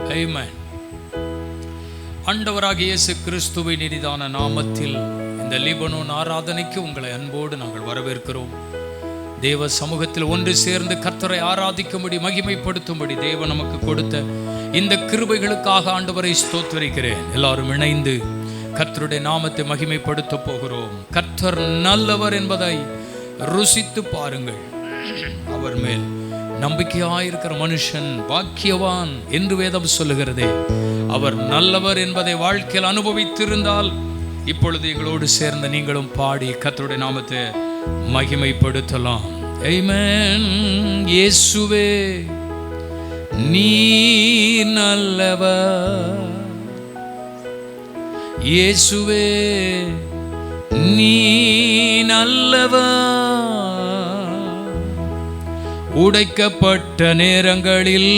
ஆமென். ஆண்டவராகிய இயேசு கிறிஸ்துவின் இனிதான நாமத்தில் இந்த லீபனோன் ஆராதனைக்கு உங்களை அன்போடு நாங்கள் வரவேற்கிறோம். தேவ சமூகத்தில் ஒன்று சேர்ந்து கர்த்தரை ஆராதிக்கும்படி மகிமைப்படுத்தும்படி தேவன் நமக்கு கொடுத்த இந்த கிருபைகளுக்காக ஆண்டவரை ஸ்தோத்திரிக்கிறேன். எல்லாரும் இணைந்து கர்த்தருடைய நாமத்தை மகிமைப்படுத்த போகிறோம். கர்த்தர் நல்லவர் என்பதை ருசித்து பாருங்கள். அவர் மேல் நம்பிக்கையாயிருக்கிற மனுஷன் பாக்கியவான் என்று வேதம் சொல்லுகிறதே. அவர் நல்லவர் என்பதை வாழ்க்கையில் அனுபவித்திருந்தால் இப்பொழுது எங்களோடு சேர்ந்து நீங்களும் பாடி கர்த்தருடைய நாமத்தை மகிமைப்படுத்தலாம். ஆமென். இயேசுவே நீ நல்லவர், இயேசுவே நீ நல்லவர். உடைக்கப்பட்ட நேரங்களில்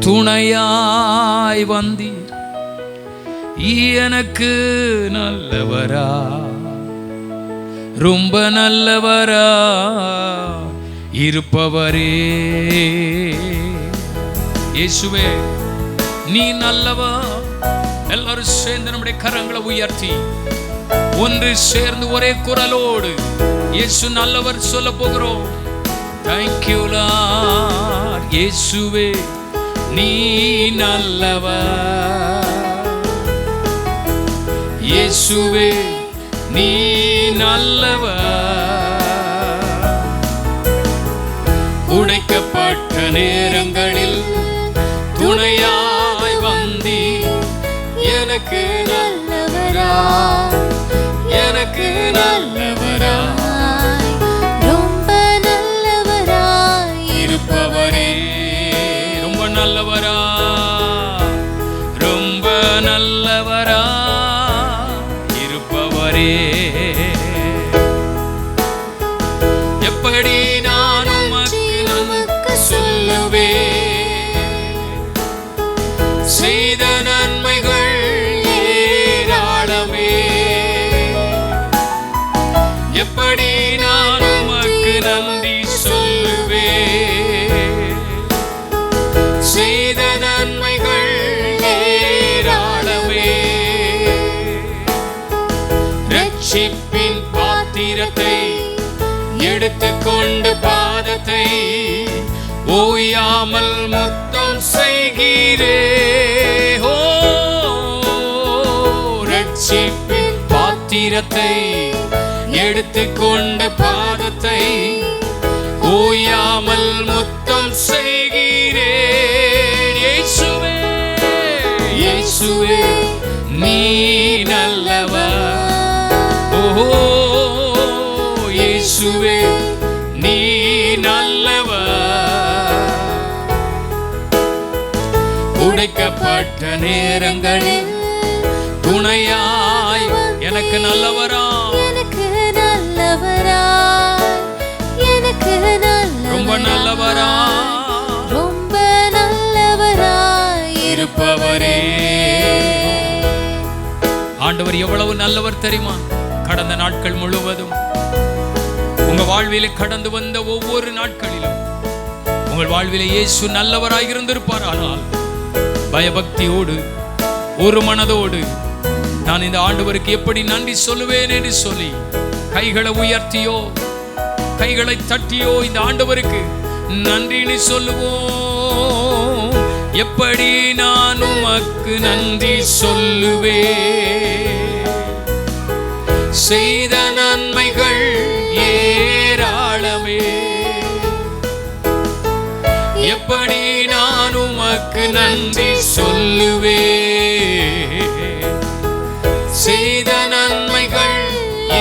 துணையாய் வந்தீர். எனக்கு நல்லவரா, ரொம்ப நல்லவரா இருப்பவரே. இயேசுவே நீ நல்லவர். எல்லாரும் சேர்ந்து நம்முடைய கரங்களை உயர்த்தி ஒன்று சேர்ந்து ஒரே குரலோடு இயேசு நல்லவர் சொல்ல போகிறோம். Thank you Lord. இயேசுவே நீ நல்லவர், இயேசுவே நீ நல்லவர். உடைக்கப்பட்ட நேரங்களில் துணையாய் வந்தி. எனக்கு நல்லவரா, எனக்கு நல்லவரா, ரொம்ப நல்லவரா இருப்பவரே. ரொம்ப நல்லவரா, ரொம்ப நல்லவரா இருப்பவரே. எப்படி நான் உமக்கு சொல்லுவேன், செய்த நன்மைகள் ஏராளமே. எப்படி நான் உமக்கு நன்றி சொல்லுவேன், செய்த நன்மைகள் ஏராளமே. ரட்சிப்பின் பாத்திரத்தை எடுத்துக்கொண்டு பாதத்தை ஓயாமல் முத்தம் செய்கிறே. ஓ ரட்சிப்பின் பாத்திரத்தை எடுத்துக்கொண்டு பாதத்தை ஓயாமல் முத்தம் செய்கிறே. இயேசுவே இயேசுவே நீ நல்லவர். ஓ இயேசுவே நீ நல்லவர். உடைக்கப்பட்ட நேரங்களில் துணையாய் எனக்கு நல்லவரா, எனக்கு நல்லவரா, எனக்கு நல்லவரா, ரொம்ப நல்லவரா, ரொம்ப நல்லவரா இருப்பவரே. ஆண்டவர் எவ்வளவு நல்லவர் தெரியுமா? கடந்த நாட்கள் முழுவதும் உங்க வாழ்விலே கடந்து வந்த ஒவ்வொரு நாட்களிலும் உங்கள் வாழ்விலே இயேசு நல்லவராய் இருந்திருப்பார். ஆனால் பயபக்தியோடு ஒரு மனதோடு நான் இந்த ஆண்டவருக்கு எப்படி நன்றி சொல்லுவேன் என்று சொல்லி கைகளை உயர்த்தியோ கைகளை தட்டியோ இந்த ஆண்டவருக்கு நன்றின்னு சொல்லுவோம். எப்படி நான் உமக்கு நன்றி சொல்லுவேன், செய்த நன்மைகள் ஏராளமே. எப்படி நான் உமக்கு நன்றி சொல்லுவேன், செய்த நன்மைகள்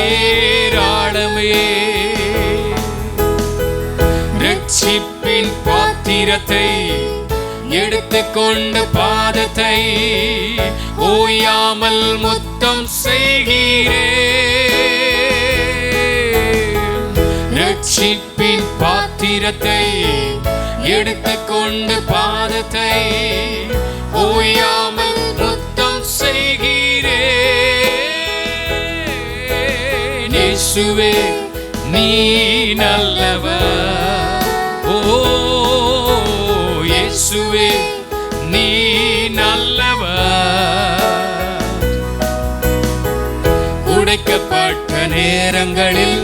ஏராளமே. ரட்சிப்பின் பாத்திரத்தை எடுத்துக்கொண்டு பாதத்தை ஓயாமல் முத்தம் செய்கிறேன். ரட்சிப்பின் பாத்திரத்தை எடுத்துக்கொண்டு பாதத்தை ஓயாமல் முத்தம் செய்கிறேன். இயேசுவே நீ நல்லவர். ஓ இயேசுவே நீ உடைக்கப்பட்ட நேரங்களில்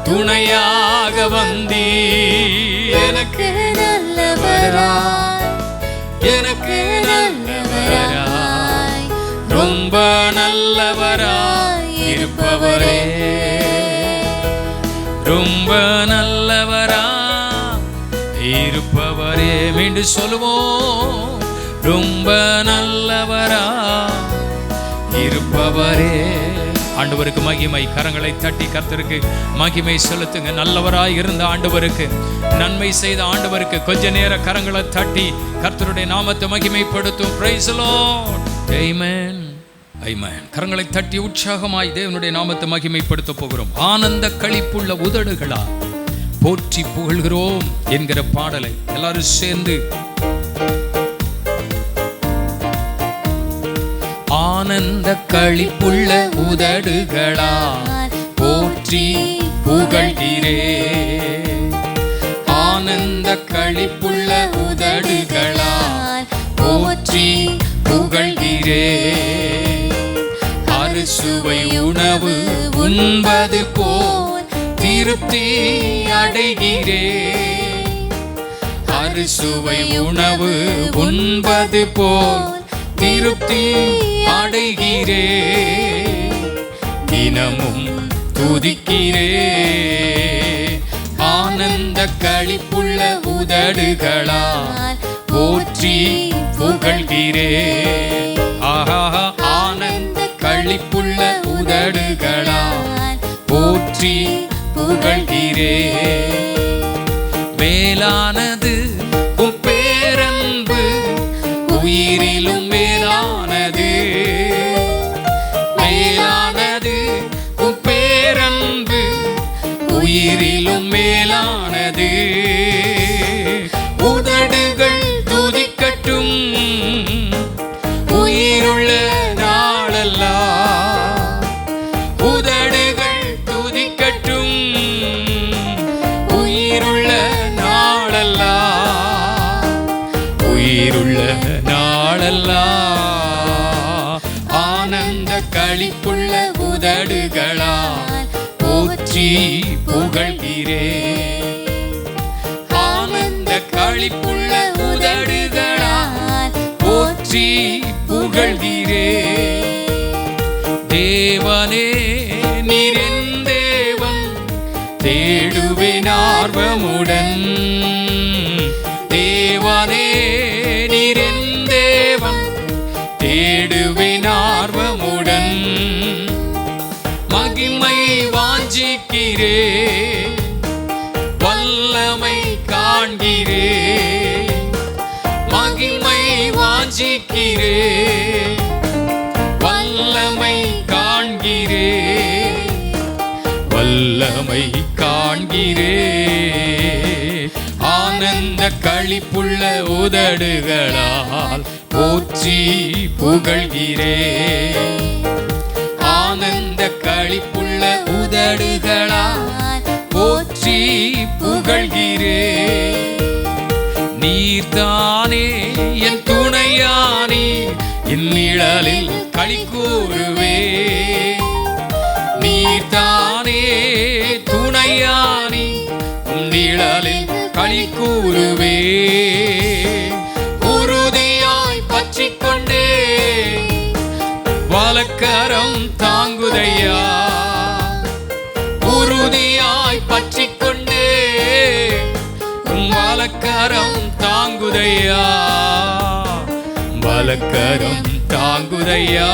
துணையாக வந்தீ. எனக்கு நல்லவராய், எனக்கு நல்லவராய், ரொம்ப நல்லவராய் இருப்பவரே, ரொம்ப நல்லவராய் இருப்பவரே. மீண்டும் சொல்லுவோம், ரொம்ப நல்லவராய் இருப்பவரே. ஆண்டவருக்கு மகிமை. கரங்களை தட்டி கர்த்தருக்கு மகிமை செலுத்துங்க. நல்லவராய் இருந்த ஆண்டவருக்கு, நன்மை செய்த ஆண்டவருக்கு கொஞ்ச நேர கரங்களை தட்டி கர்த்தருடைய நாமத்தை மகிமைப்படுத்தும். Praise the Lord. ஆமென், ஆமென். கரங்களை தட்டி உற்சாகமாய் தேவனுடைய நாமத்தை மகிமைப்படுத்த போகிறோம். ஆனந்த களிப்புள்ள உதடுகளா போற்றி புகழ்கிறோம் என்கிற பாடலை எல்லாரும் சேர்ந்து ஆனந்த களிப்புள்ள உதடுகளா போற்றி புகழ்கிறே, ஆனந்த களிப்புள்ள உதடுகளா போற்றி புகழ்கிறே. அறுசுவை உணவு உண்பது போல் திருப்தி அடைகிறே, அறுசுவை உணவு உண்பது போல் திருப்தி அடைகிறே. தினமும் துதிக்கிறே, ஆனந்த களிப்புள்ள உதடுகளா போற்றி புகழ்கிறே. ஆஹா, ஆனந்த களிப்புள்ள உதடுகளா போற்றி புகழ்கிறே. மேலானது உம் பேரன்பு, உயிரிலும் மேலானது, மேலானது உம் பேரன்பு, உயிரிலும் மேலானது. உதடுகள் துதிக்கட்டும் உயிருள்ள நாளெல்லாம், உதடுகள் துதிக்கட்டும் உயிருள்ள நாளெல்லாம், உயிருள்ள நாளெல்லாம். ஆனந்த களிப்புள்ள உதடுகளா போற்றி புகழ்கிறே, ஆனந்த களிப்புள்ள உதடுகளா போற்றி புகழ்கிறே. தேவனே நீர் என் தேவன், தேடுவேன் ஆர்வமுடன். தேவனே நீர் என் தேவன், தேடுவேன் ஆர்வமுடன். மகிமை வாஞ்சிக்கிறே, வல்லமை காண்கிறே, மகிமை வாஞ்சிக்கிறே, வல்லமை காண்கிறே, வல்லமை காண்கிறே. ஆனந்த களிப்புள்ள உதடுகளால் போற்றி புகழ்கிறே, ஆனந்த களிப்புள்ள உதடுகளால் போற்றி புகழ்கிறே. நீர்தானே என் துணையானே, என் நிழலில் களி கூறுவே. நீர்தானே துணையானே, உன் நிழலில் களி கூறுவே. உறுதியாய் பற்றிக் கொண்டே வலக்கரம் தாங்குதையா, உறுதியாய் பற்றிக் கொண்டே வலக்கரம் தாங்குதையா, வலக்கரம் தாங்குதையா.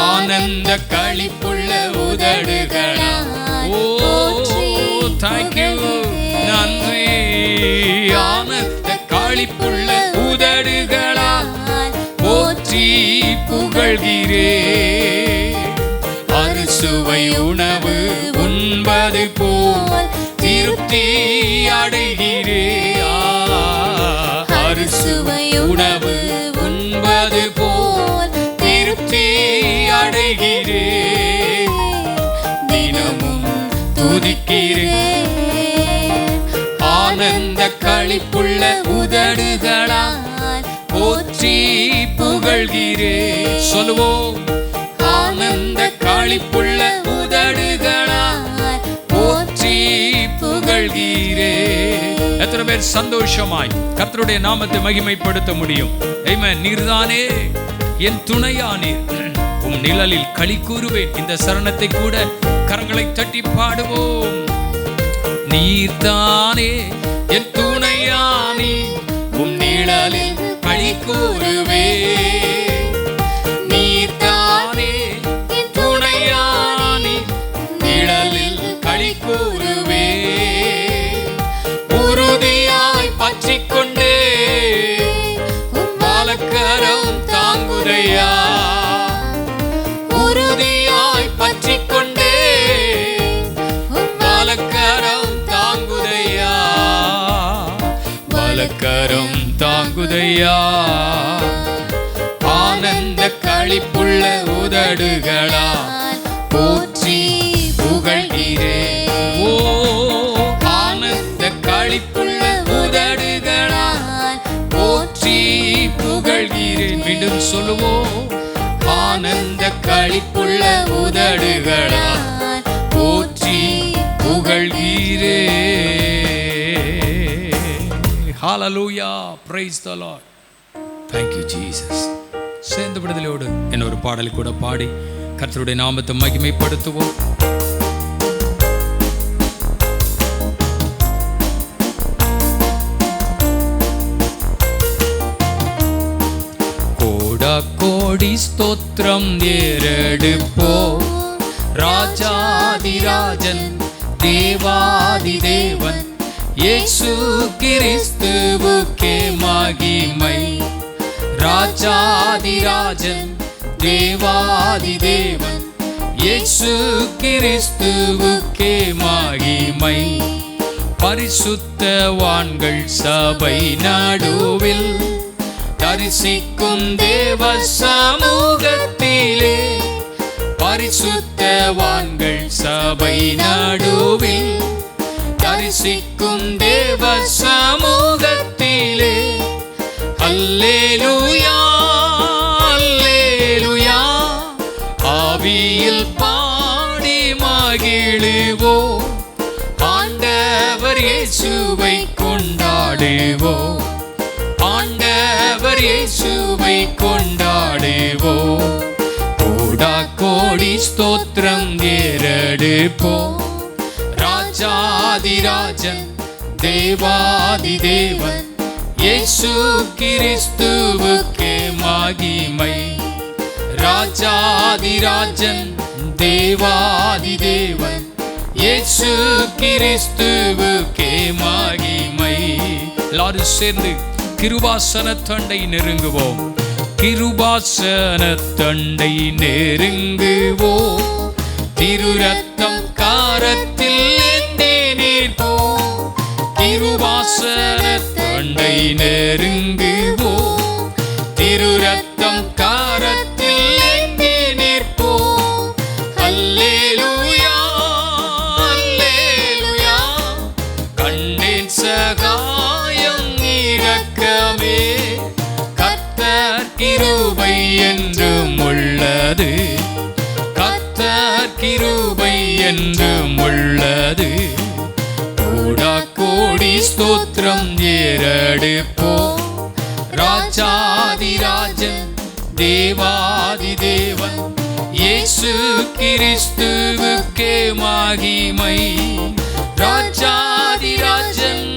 ஆனந்த களிப்புள்ள உதடுகளா, ஓ தேங்க்யூ, நன்றி. ஆனந்த களிப்புள்ள உதடுகளா போற்றி புகழ்கிறே. அறுசுவை உணவு உண்பது போல் திருப்தி அடைகிறே, அறுசுவை உணவு உண்பது போல் திருப்தி அடைகிறே. தினமும் துதிக்கிறே, ஆனந்த களிப்புள்ள உதடுகளால் போற்றி புகழ்கிறே. சொல்லுவோம், ஆனந்த களிப்புள்ள உதடுகளால் போற்றி புகழ்கிறே. எத்தனை பேர் சந்தோஷமாய் கர்த்தருடைய நாமத்தை மகிமைப்படுத்த முடியும்? ஆமென். நீர்தானே என் துணையானீர், உம் நிழலில் களி கூறுவேன். இந்த சரணத்தை கூட கரங்களை தட்டி பாடுவோம். நீர்தானே என் துணையானீர், உம் நிழலில் களி கூறுவேன். நீர்தானே என் துணையானீர், நிழலில் களி கூறுவேன். உறுதியாய் பற்றிக்கொண்டே பாலக்கரம் தாங்குதையா. உறுதியாய் பற்றிக்கொண்டே பாலக்கரம் தாங்குதையா. பாலக்கரம் தாங்குதையா. ஆனந்த களிப்புள்ள உதடுகளால் போற்றி புகழ்கிறேன். ஓ ஆனந்த களிப்புள்ள உதடுகளால் போற்றி புகழ்கிறேன். மீண்டும் சொல்லுவோம். ஆனந்த களிப்புள்ள உதடுகளால் போற்றி புகழ்கிறேன். ஹalleluya, praise the Lord. Thank you Jesus. சேர்ந்த விடுதலையோடு இன்னொரு பாடலை கூட பாடி கர்த்தருடைய நாமத்தை மகிமைப்படுத்துவோம். கோடா கோடி ஸ்தோத்திரம் ஏறெடுப்போ. ராஜாதிராஜன் தேவாதி தேவன் இயேசு கிறிஸ்துவுக்கே மகிமை. ராஜாதிராஜன் தேவாதி தேவன் இயேசு கிறிஸ்துவுக்கே மகிமை. பரிசுத்தவான்கள் சபை நடுவில் தரிசிக்கும் தேவ சமூகத்திலே. பரிசுத்தவான்கள் சபை நடுவில் தரிசிக்கும் தேவ சமூகத்திலே. அல்லேலூயா அல்லேலூயா, ஆவியில் பாடி மகிழுவோம். ஆண்டவர் இயேசுவை கொண்டாடுவோம். ஆண்டவர் இயேசுவை கொண்டாடுவோம். கோடா கோடி ஸ்தோத்திரம் ஏறெடுப்போம். ராஜாதிராஜன் தேவாதி தேவன் இயேசு கிறிஸ்துவுக்கே மகிமை. ராஜாதிராஜன் தேவாதி தேவன் இயேசு கிறிஸ்துவுக்கே மகிமை. எல்லாரும் சேர்ந்து கிருபாசன தண்டை நெருங்குவோம். கிருபாசன தண்டை நெருங்குவோம். திரு ரத்தம் காரத்தில் எந்தே நிற்போம். கிருபாசன தண்டை நெருங்குவோம். திரு ரத்தம் காரத்தில் எங்கே நிற்போம். அல்லேலூயா அல்லேலூயா, கண்டேன் சகாயம் இரக்கமே. கர்த்தர் கிருபை என்றும் உள்ளது. கர்த்தர் கிருபை என்றும் உள்ளது. கோடா கோடி ஸ்தோத்திரம் ஏறெடுப்போம். ராஜாதிராஜன் தேவாதி தேவன் இயேசு கிறிஸ்துவுக்கே மகிமை. ராஜாதிராஜன்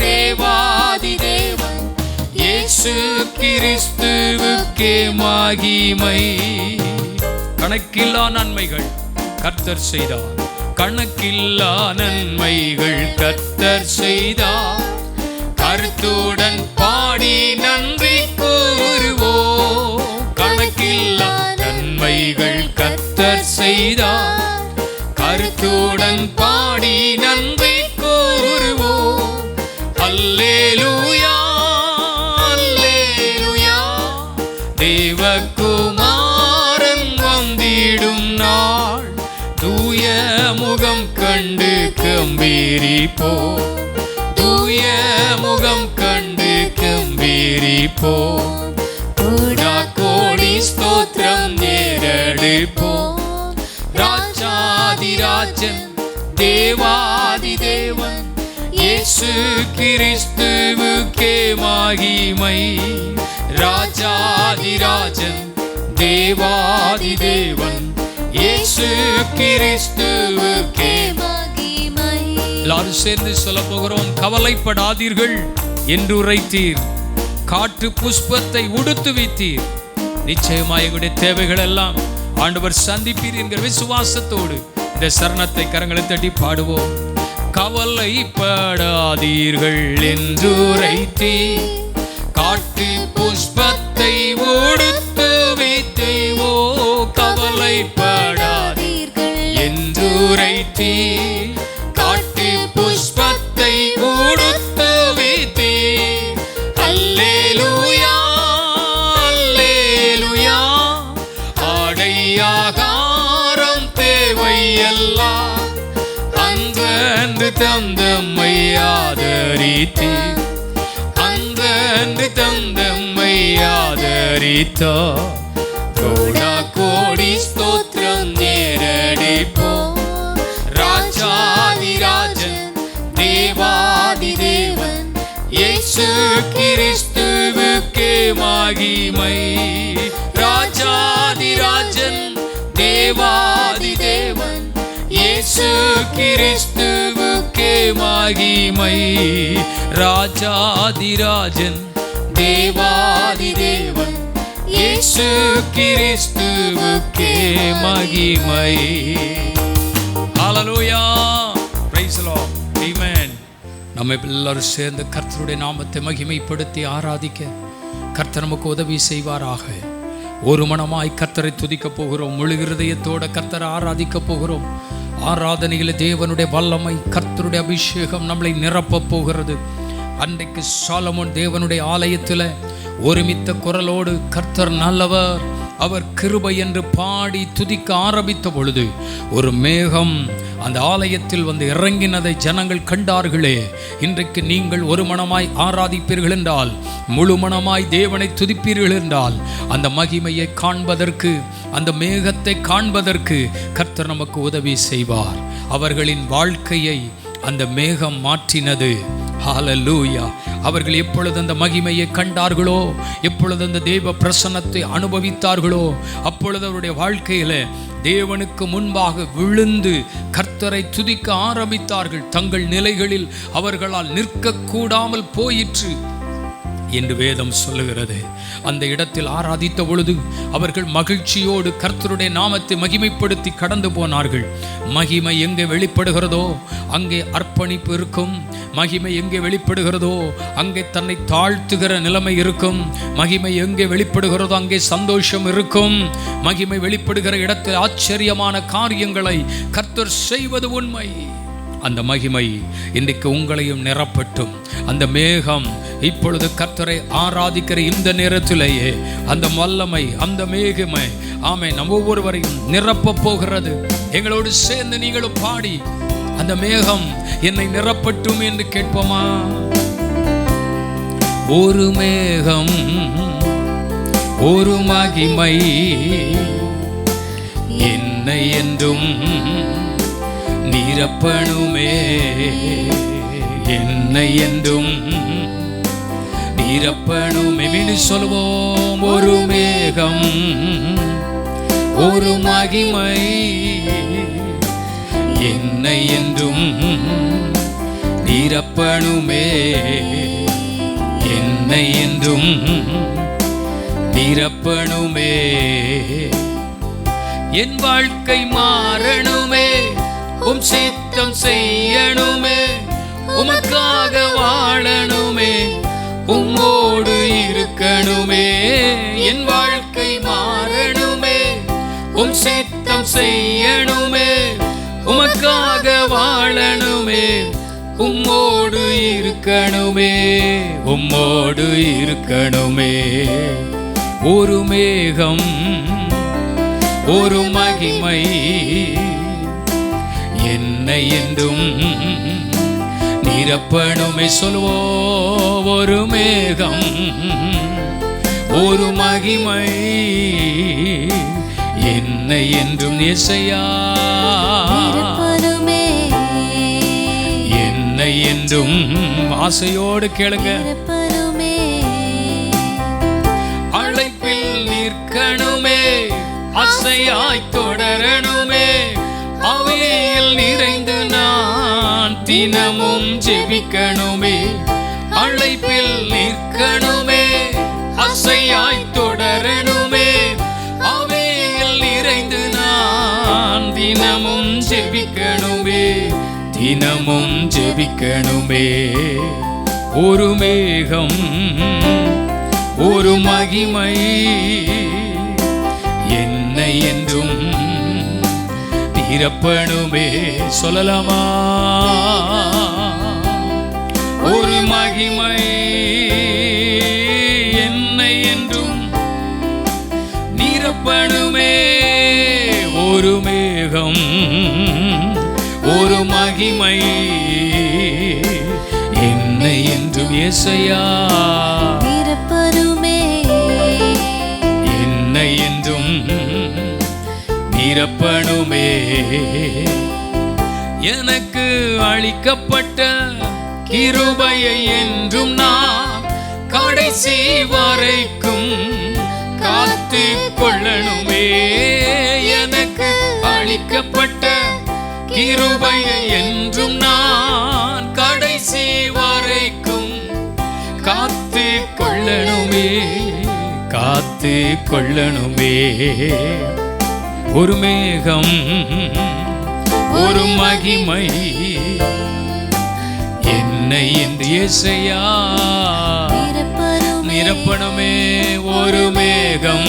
தேவாதி தேவன் இயேசு கிறிஸ்துவுக்கே மகிமை. கணக்கில்லா நன்மைகள் கர்த்தர் செய்தார். கணக்கில்லா நன்மைகள் கர்த்தர் செய்தார். கருத்துடன் பாடி நன்றி கூறுவோம். கணக்கில்லா நன்மைகள் கர்த்தர் செய்தார். கருத்துடன் பாடி நன்றி கூறுவோம். அல்லேலூயா அல்லேலூயா, தேவகுமாரன் வந்திடும் நாள். தூய முகம் கண்டு கம்பீரிப்போ. தூய முகம் கண்டு கம்பீரிப்போ. கோடா கோடி ஸ்தோத்திரம் ஏறெடுப்போ. ராஜன் தேவாதி தேவன் இயேசு கிறிஸ்துவுக்கே மகிமை. ராஜாதி ராஜன் தேவாதி தேவன் இயேசு கிறிஸ்துவுக்கே மகிமை. எல்லாரும் சேர்ந்து சொல்ல போகிறோம். கவலைப்படாதீர்கள் என்று உரைத்தீர், காட்டு புஷ்பத்தை உடுத்து வைத்தீர். நிச்சயமாக எங்களுடைய தேவைகள் எல்லாம் ஆண்டவர் சந்திப்பீர் என்கிற விசுவாசத்தோடு இந்த சரணத்தை கரங்களை தட்டி பாடுவோம். கவலைப்படாதீர்கள் என்று உரைத்தீர், காட்டு புஷ்பத்தை உடுத்து வைத்தேவோ. கவலைப்படாதீர்கள் என்று உரைத்தீர், காட்டு புஷ்பத்தை உடுத்து வைத்தீர். அல்லேலூயா அல்லேலூயா. ஆடையாகாரம் தேவையெல்லாம் அன்று தந்தம்மை ஆதரித்தீர், அன்று தந்தம்மை ஆதரித்தோ. கோடா கோடி ஸ்தோத்திரம் நேரடிப்போ. ராஜாதி ராஜன் தேவாதி தேவன் இயேசு கிறிஸ்துவுக்கே மகிமை. ராஜாதி ராஜன் தேவாதி தேவன் இயேசு கிறிஸ்துவுக்கே மகிமை. ராஜாதி ராஜன் தேவாதி தேவன் இயேசு கிறிஸ்துவுக்கே மகிமை. ஹல்லேலூயா, பிரைஸ் தி லார்ட், ஆமென். நம்ம எல்லாரும் சேர்ந்து கர்த்தருடைய நாமத்தை மகிமைப்படுத்தி ஆராதிக்க கர்த்தர் நமக்கு உதவி செய்வாராக. ஒரு மனமாய் கர்த்தரை துதிக்க போகிறோம். முழு இருதயத்தோட கர்த்தரை ஆராதிக்க போகிறோம். ஆராதனையில் தேவனுடைய வல்லமை, கர்த்தருடைய அபிஷேகம் நம்மளை நிரப்ப போகிறது. அன்றைக்கு சாலமோன் தேவனுடைய ஆலயத்தில் ஒருமித்த குரலோடு கர்த்தர் நல்லவர், அவர் கிருபை என்று பாடி துதிக்க ஆரம்பித்த பொழுது ஒரு மேகம் அந்த ஆலயத்தில் வந்து இறங்கினதை ஜனங்கள் கண்டார்களே. இன்றைக்கு நீங்கள் ஒரு மனமாய் ஆராதிப்பீர்கள் என்றால், முழு மனமாய் தேவனை துதிப்பீர்கள் என்றால், அந்த மகிமையை காண்பதற்கு, அந்த மேகத்தை காண்பதற்கு கர்த்தர் நமக்கு உதவி செய்வார். அவர்களின் வாழ்க்கையை அந்த மேகம் மாற்றினது. ஹல்லேலூயா. அவர்கள் எப்பொழுது அந்த மகிமையை கண்டார்களோ, எப்பொழுது அந்த தேவ பிரசன்னத்தை அனுபவித்தார்களோ, அப்பொழுது அவருடைய வாழ்க்கையில தேவனுக்கு முன்பாக விழுந்து கர்த்தரை துதிக்க ஆரம்பித்தார்கள். தங்கள் நிலைகளில் அவர்களால் நிற்க கூடாமல் போயிற்று என்று வேதம் சொல்லுகிறது. அந்த இடத்தில் ஆராதித்த பொழுது அவர்கள் மகிழ்ச்சியோடு கர்த்தருடைய நாமத்தை மகிமைப்படுத்தி கடந்து போனார்கள். மகிமை எங்கே வெளிப்படுகிறதோ அங்கே அர்ப்பணிப்பு இருக்கும். மகிமை எங்கே வெளிப்படுகிறதோ அங்கே தன்னை தாழ்த்துகிற நிலைமை இருக்கும். மகிமை எங்கே வெளிப்படுகிறதோ அங்கே சந்தோஷம் இருக்கும். மகிமை வெளிப்படுகிற இடத்தில் ஆச்சரியமான காரியங்களை கர்த்தர் செய்வது உண்மை. அந்த மகிமை இன்றைக்கு உங்களையும் நிரப்பட்டும். அந்த மேகம் இப்பொழுது கர்த்தரை ஆராதிக்கிற இந்த நேரத்திலேயே அந்த வல்லமை, அந்த மேகமை ஆமென் நம் ஒவ்வொருவரையும் நிரப்ப போகிறது. எங்களோடு சேர்ந்து நீங்களும் பாடி அந்த மேகம் என்னை நிரப்பட்டும் என்று கேட்போமா? ஒரு மேகம், ஒரு மகிமை என்னை என்றும் நிரப்பணுமே, என்னை என்றும் நிரப்பணுமே. மீண்டும் சொல்வோம். ஒரு மேகம், ஒரு மகிமை என்னை என்றும் நிரப்பணுமே, என்னை என்றும் நிரப்பணுமே. என் வாழ்க்கை மாறணுமே, உம் சித்தம் செய்யணுமே, உமக்காக வாழணுமே, உம்மோடு இருக்கணுமே. என் வாழ்க்கை மாறணுமே, உம் சித்தம் செய்யணுமே, உமக்காக வாழணுமே, உம்மோடு இருக்கணுமே, உம்மோடு இருக்கணுமே. ஒரு மேகம், ஒரு மகிமை என்னை என்றும் நிரப்பணுமே. சொல்வோம். ஒரு மேகம், ஒரு மகிமை என்னை என்றும் இசையா என்றும் ஆசையோடு கேளுங்க. நிரப்பனுமே அழைப்பில் நிற்கணுமே, ஆசையாய் தொடரணுமே, அவையில் நிறைந்து நான் தினமும் ஜெபிக்கணுமே. அழைப்பில் நிற்கணுமே, ஆசையாய் தொடரணுமே, அவையில் நிறைந்து நான் தினமும் ஜெபிக்கணுமே, தினமும் ஜெபிக்கணுமே. ஒரு மேகம் ஒரு மகிமை என்னை என்றும் நிரப்பணுமே. சொல்லலாமா? ஒரு மகிமை என்னை என்றும் நிரப்பணுமே. ஒரு மேகம் ஒரு மகிமை என்னை என்றும் இயேசையா நிரப்பனுமே என்னை என்றும் நிரப்பணுமே. எனக்கு அளிக்கப்பட்ட கிருபையை என்றும் நான் கடைசி வரைக்கும் காத்து கொள்ளணுமே. எனக்கு அளிக்கப்பட்ட கிருபையை என்றும் நான் கடைசி வரைக்கும் காத்து கொள்ளணுமே, காத்து கொள்ளணுமே. ஒரு மேகம் ஒரு மகிமை என்னை என்று இயேசையா நிரப்பணுமே. ஒரு மேகம்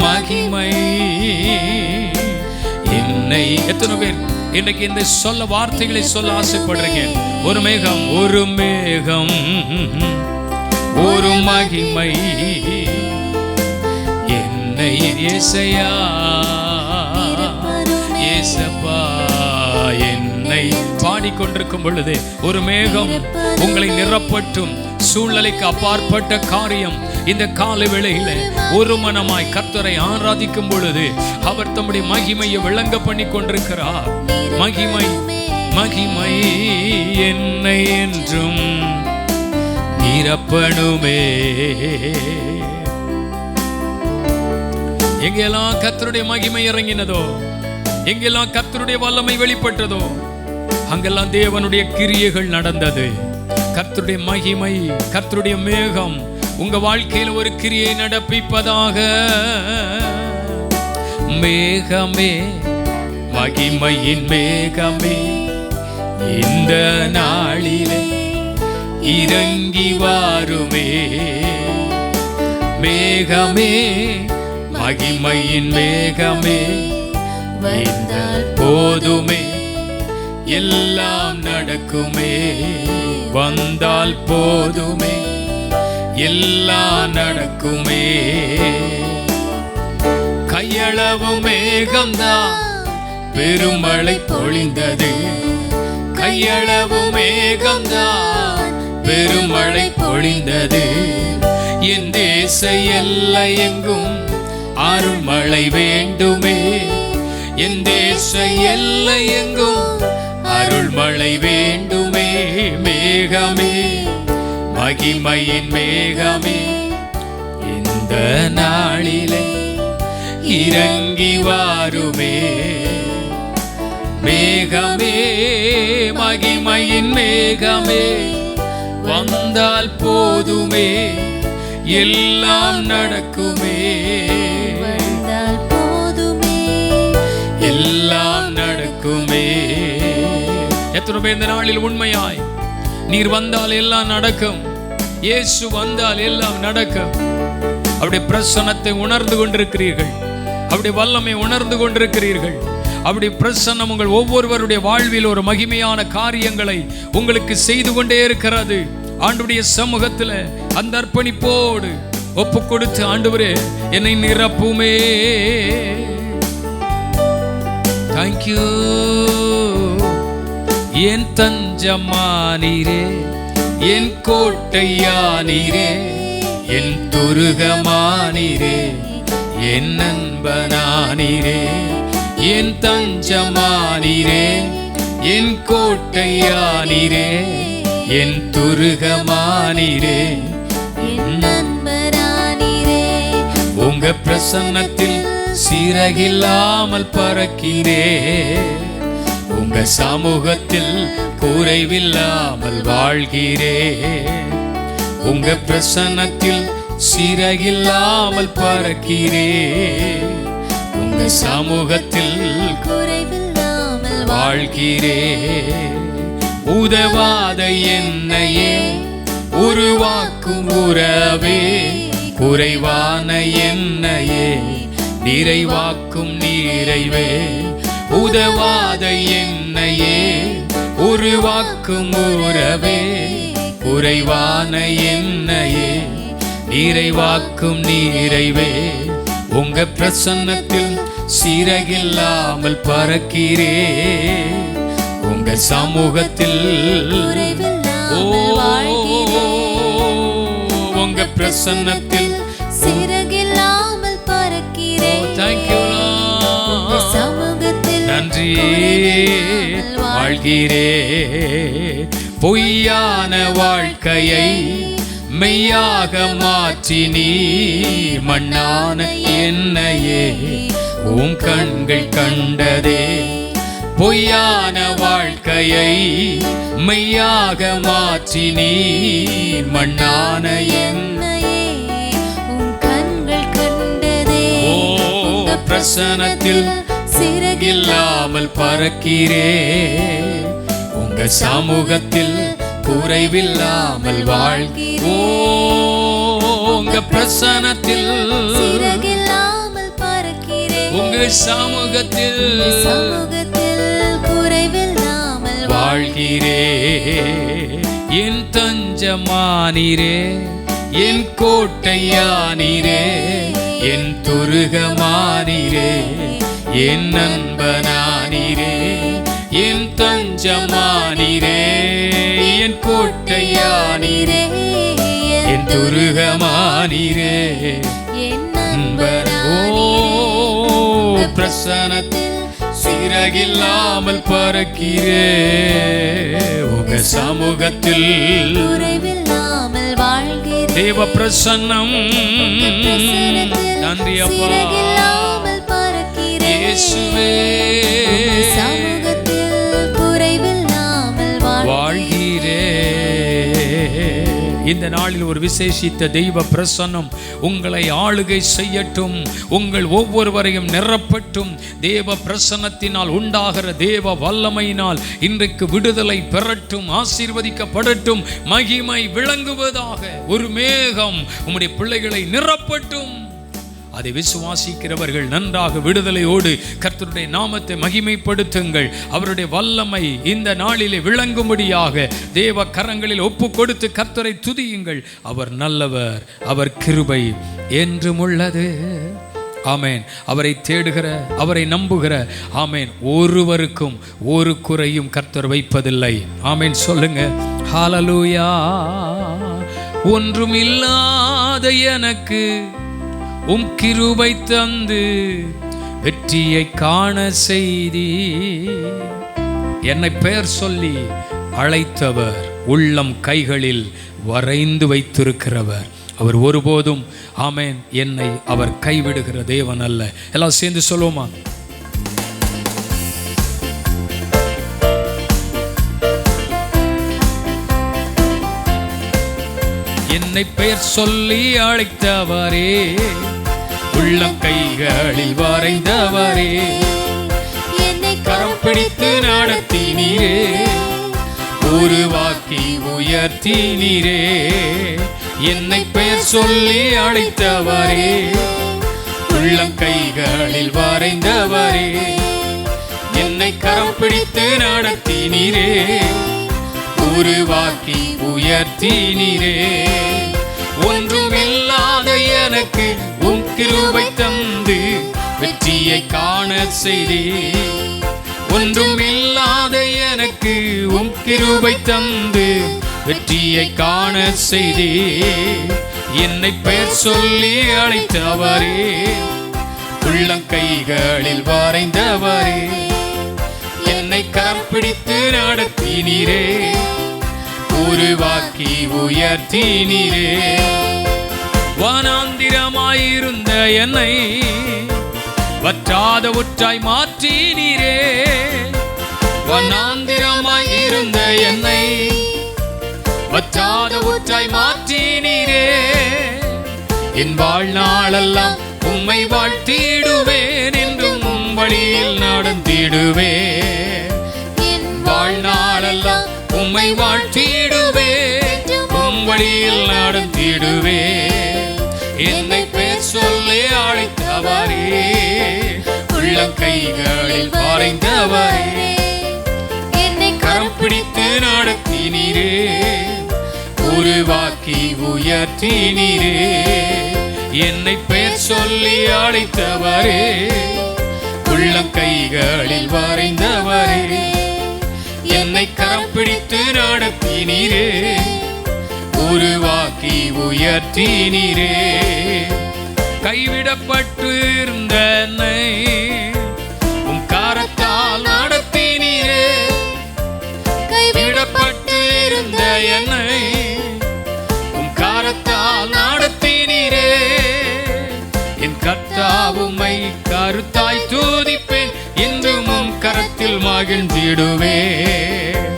மகிமை என்னை. எத்தனை பேர் இன்னைக்கு இந்த சொல்ல வார்த்தைகளை சொல்ல ஆசைப்படுறீங்க? ஒரு மேகம் ஒரு மேகம் ஒரு மகிமை என்னை இயேசையா இயேசப்பா என்னை பாடிக்கொண்டிருக்கும் பொழுது ஒரு மேகம் உங்களை நிரப்பட்டும். சூழ்நிலைக்கு அப்பாற்பட்ட காரியம் இந்த காலை வேளையில ஒரு மனமாய் கர்த்தரை ஆராதிக்கும் பொழுது அவர் தம்முடைய மகிமையை விளங்க பண்ணி கொண்டிருக்கிறார். மகிமை மகிமை என்னை என்றும் நிரப்பணுமே. எங்கெல்லாம் கர்த்தருடைய மகிமை இறங்கினதோ, எங்கெல்லாம் கர்த்தருடைய வல்லமை வெளிப்பட்டதோ, அங்கெல்லாம் தேவனுடைய கிரியைகள் நடந்தது. கர்த்தருடைய மகிமை, கர்த்தருடைய மேகம் உங்க வாழ்க்கையில் ஒரு கிரியை நடப்பிப்பதாக. மேகமே மகிமையின் மேகமே இந்த நாளிலே இறங்கி வாருமே. மேகமே மகிமையின் மேகமே வந்தால் போதுமே, எல்லாம் நடக்குமே. வந்தால் போதுமே, எல்லாம் நடக்குமே. கையளவு மேகம்தான் பெருமழை பொழிந்தது. கையளவு மேகம்தான் பெருமழை பொழிந்தது. என் தேச எல்லை எங்கும் அருள்மழை வேண்டுமே. என் தேச எல்லை எங்கும் அருள்மழை வேண்டுமே. மேகமே மகிமையின் மேகமே இந்த நாளிலே இறங்கி வாருமே. மேகமே மகிமையின் மேகமே வந்தால் போதுமே, எல்லாம் நடக்குமே. வந்தால் போதுமே, எல்லாம் நடக்குமே. எத்தனை பேர் இந்த நாளில் உண்மையாய் நீர் வந்தால் எல்லாம் நடக்கும், இயேசு வந்தால் எல்லாம் நடக்கும், அவருடைய பிரசன்னத்தை உணர்ந்து கொண்டிருக்கிறீர்கள், அவருடைய வல்லமை உணர்ந்து கொண்டிருக்கிறீர்கள். அவருடைய பிரசன்னம் உங்கள் ஒவ்வொருவருடைய வாழ்வில் ஒரு மகிமையான காரியங்களை உங்களுக்கு செய்து கொண்டே இருக்கிறது. ஆண்டவருடைய சமூகத்தில் அந்த அர்ப்பணிப்போடு ஒப்பு கொடுத்து, ஆண்டவரே என்னை நிரப்புமே. தேங்க்யூ. என் தஞ்சமானீரே, என் கோட்டையானீரே, என் துருகமானீரே, என் நண்பனானீரே, என் தஞ்சமானீரே, என் கோட்டையானீரே, என் துருகமானீரே, என் நண்பரானீரே. உங்க பிரசன்னத்தில் சிறகில்லாமல் பறக்கிறே, உங்க சமூகத்தில் குறைவில்லாமல் வாழ்கிறே, உங்க பிரசன்னத்தில் சிறகில்லாமல் பறக்கிறே, உங்க சமூகத்தில் குறைவில்லாமல் வாழ்கிறே. உதவாத என்னையே உருவாக்கும் உறவே, குறைவான என்னையே நிறைவாக்கும் நிறைவே. உதவாத என்னையே உருவாக்கும் உறவே, குறைவான என்னையே நிறைவாக்கும் நிறைவே. உங்க பிரசன்னத்தில் சிறகில்லாமல் பறக்கிறே, உங்க சமூகத்தில் உங்க பிரசன்னத்தில் சிறகில்லாமல் பறக்கிறேன். சமூகத்தில் நன்றி வாழ்கிறே. பொய்யான வாழ்க்கையை மெய்யாக மாற்றி நீ மண்ணான என்னையே உன் கண்கள் கண்டதே. பொய்யான வாழ்க்கையை மெய்யாக மாற்றி நீ மண்ணான என்னையே உன் கண்கள் கண்டதே. பிரசன்னத்தில் சிறகில்லாமல் பறக்கிறே, உங்க சமூகத்தில் குறைவில்லாமல் வாழ்கிறே. உங்க பிரசன்னத்தில் சிறகில்லாமல் பறக்கிறேன், உங்க சமூகத்தில் குறைவில்லாமல் வாழ்கிறே. என் தஞ்சமானீரே, என் கோட்டையானீரே, என் துருகமானீரே, என் நண்பனானீரே, என் தஞ்சமானீரே, என் கோட்டையானீரே, என் துருகமானீரே, என் நண்பனானீரே. பிரசன்னத்தில் சிறகில்லாமல் பறக்கிறே, உங்க சமூகத்தில் குறைவில்லாமல் வாழ்கிறேன். தேவ பிரசன்னம். நன்றி அப்பா இயேசுவே. சமூகத்தில் குறைவில்லாமல் வாழ்கிறே. இந்த நாளில் ஒரு விசேஷித்த தெய்வ பிரசன்னம் உங்களை ஆளுகை செய்யட்டும், உங்கள் ஒவ்வொருவரையும் நிரப்பட்டும். தேவ பிரசன்னத்தினால் உண்டாகிற தேவ வல்லமையினால் இன்றைக்கு விடுதலை பெறட்டும், ஆசீர்வதிக்கப்படட்டும், மகிமை விளங்குவதாக. ஒரு மேகம் உம்முடைய பிள்ளைகளை நிரப்பட்டும். அதை விசுவாசிக்கிறவர்கள் நன்றாக விடுதலையோடு கர்த்தருடைய நாமத்தை மகிமைப்படுத்துங்கள். அவருடைய வல்லமை இந்த நாளிலே விளங்கும்படியாக தேவ கரங்களில் ஒப்பு கொடுத்து கர்த்தரை துதியுங்கள். அவர் நல்லவர், அவர் கிருபை என்றும் உள்ளது. ஆமேன். அவரை தேடுகிற, அவரை நம்புகிற, ஆமேன், ஒருவருக்கும் ஒரு குறையும் கர்த்தர் வைப்பதில்லை. ஆமேன் சொல்லுங்க. ஹல்லேலூயா. ஒன்றும் இல்லாத எனக்கு உம் கிருபை தந்து வெற்றியை காண செய்தி. என்னை பெயர் சொல்லி அழைத்தவர், உள்ளம் கைகளில் வரைந்து வைத்திருக்கிறவர். அவர் ஒருபோதும், ஆமேன், என்னை அவர் கைவிடுகிற தேவன் அல்ல. எல்லாம் சேர்ந்து சொல்லுவோமா? என்னை பெயர் சொல்லி அழைத்தவரே, உள்ளம் கைகளில் வரைந்தவரே, என்னை கரம் பிடித்து நடத்தினீரே, உருவாக்கி உயர்த்தினீரே. என்னை பெயர் சொல்லி அழைத்தவரே, உள்ளம் கைகளில் வரைந்தவரே, என்னை கரம் பிடித்து நடத்தினீரே, உருவாக்கி உயர்த்தினீரே. ஒன்றுமில்லாத எனக்கு உம் கிருபை தந்து வெற்றியை காண செய்தே. ஒன்றுமில்லாத எனக்கு உம் கிருபை தந்து வெற்றியை காண செய்தே. என்னை பெயர் சொல்லி அழைத்தவரே, உள்ளங்கைகளில் வரைந்தவரே, என்னை என்னை கரம் பிடித்து நடத்தினீரே, உருவாக்கி உயர்த்தினீரே. வனாந்திரமாயிருந்த என்னை வற்றாத ஊற்றாய் மாற்றினீரே, வனாந்திரமாயிருந்த என்னை வற்றாத ஊற்றாய் மாற்றினீரே. என் வாழ்நாளெல்லாம் உம்மை வாழ்த்திடுவேன், என்றும் உம் வழியில் நடந்திடுவேன். என் வாழ்நாளெல்லாம் உம்மை வாழ்த்திடுவேன், உம் வழியில் நடந்திடுவேன். என்னை பேர் சொல்லி அழைத்தவரே, உள்ளம் கைகளில் வரைந்தவரே, என்னை கரம் பிடித்து நடத்தினீரே, உருவாக்கி உயர்த்தினீரே. என்னை பெயர் சொல்லி அழைத்தவரே, உள்ளம் கைகளில் வரைந்தவரே, என்னை கரம் பிடித்து நடத்தினீரே, உருவாக்கி உயர்த்தினீரே. கைவிடப்பட்டு இருந்த என்னை உம் கரத்தால் நடத்தினீரே, கைவிடப்பட்டு இருந்த என்னை உம் கரத்தால் நடத்தினீரே. என் கர்த்தாவே உம்மை கருத்தாய் துதிப்பேன், என்றும் உம் கரத்தில் மகிழ்ந்திடுவேன்.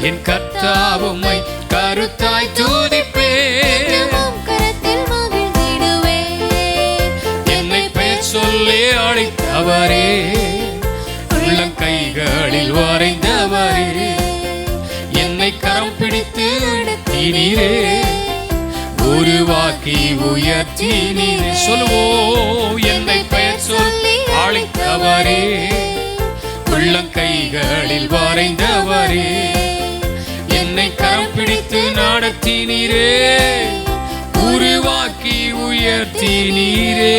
என் கர்த்தாவே உம்மை கருத்தாய் துதிப்பேன், என்னை பெயர் சொல்லி அழைத்தவரே, உள்ளம் கைகளில் வரைந்தவரே, என்னை கரம் பிடித்து நடத்தினீரே, உருவாக்கி உயர்த்தினீரே. சொல்லுவோம், என்னை பெயர் சொல்லி அழைத்தவரே, உள்ளம் கைகளில் வரைந்தவரே, என்னை கரம் பிடித்து நடத்தினீரே, உருவாக்கி உயர்த்தினீரே.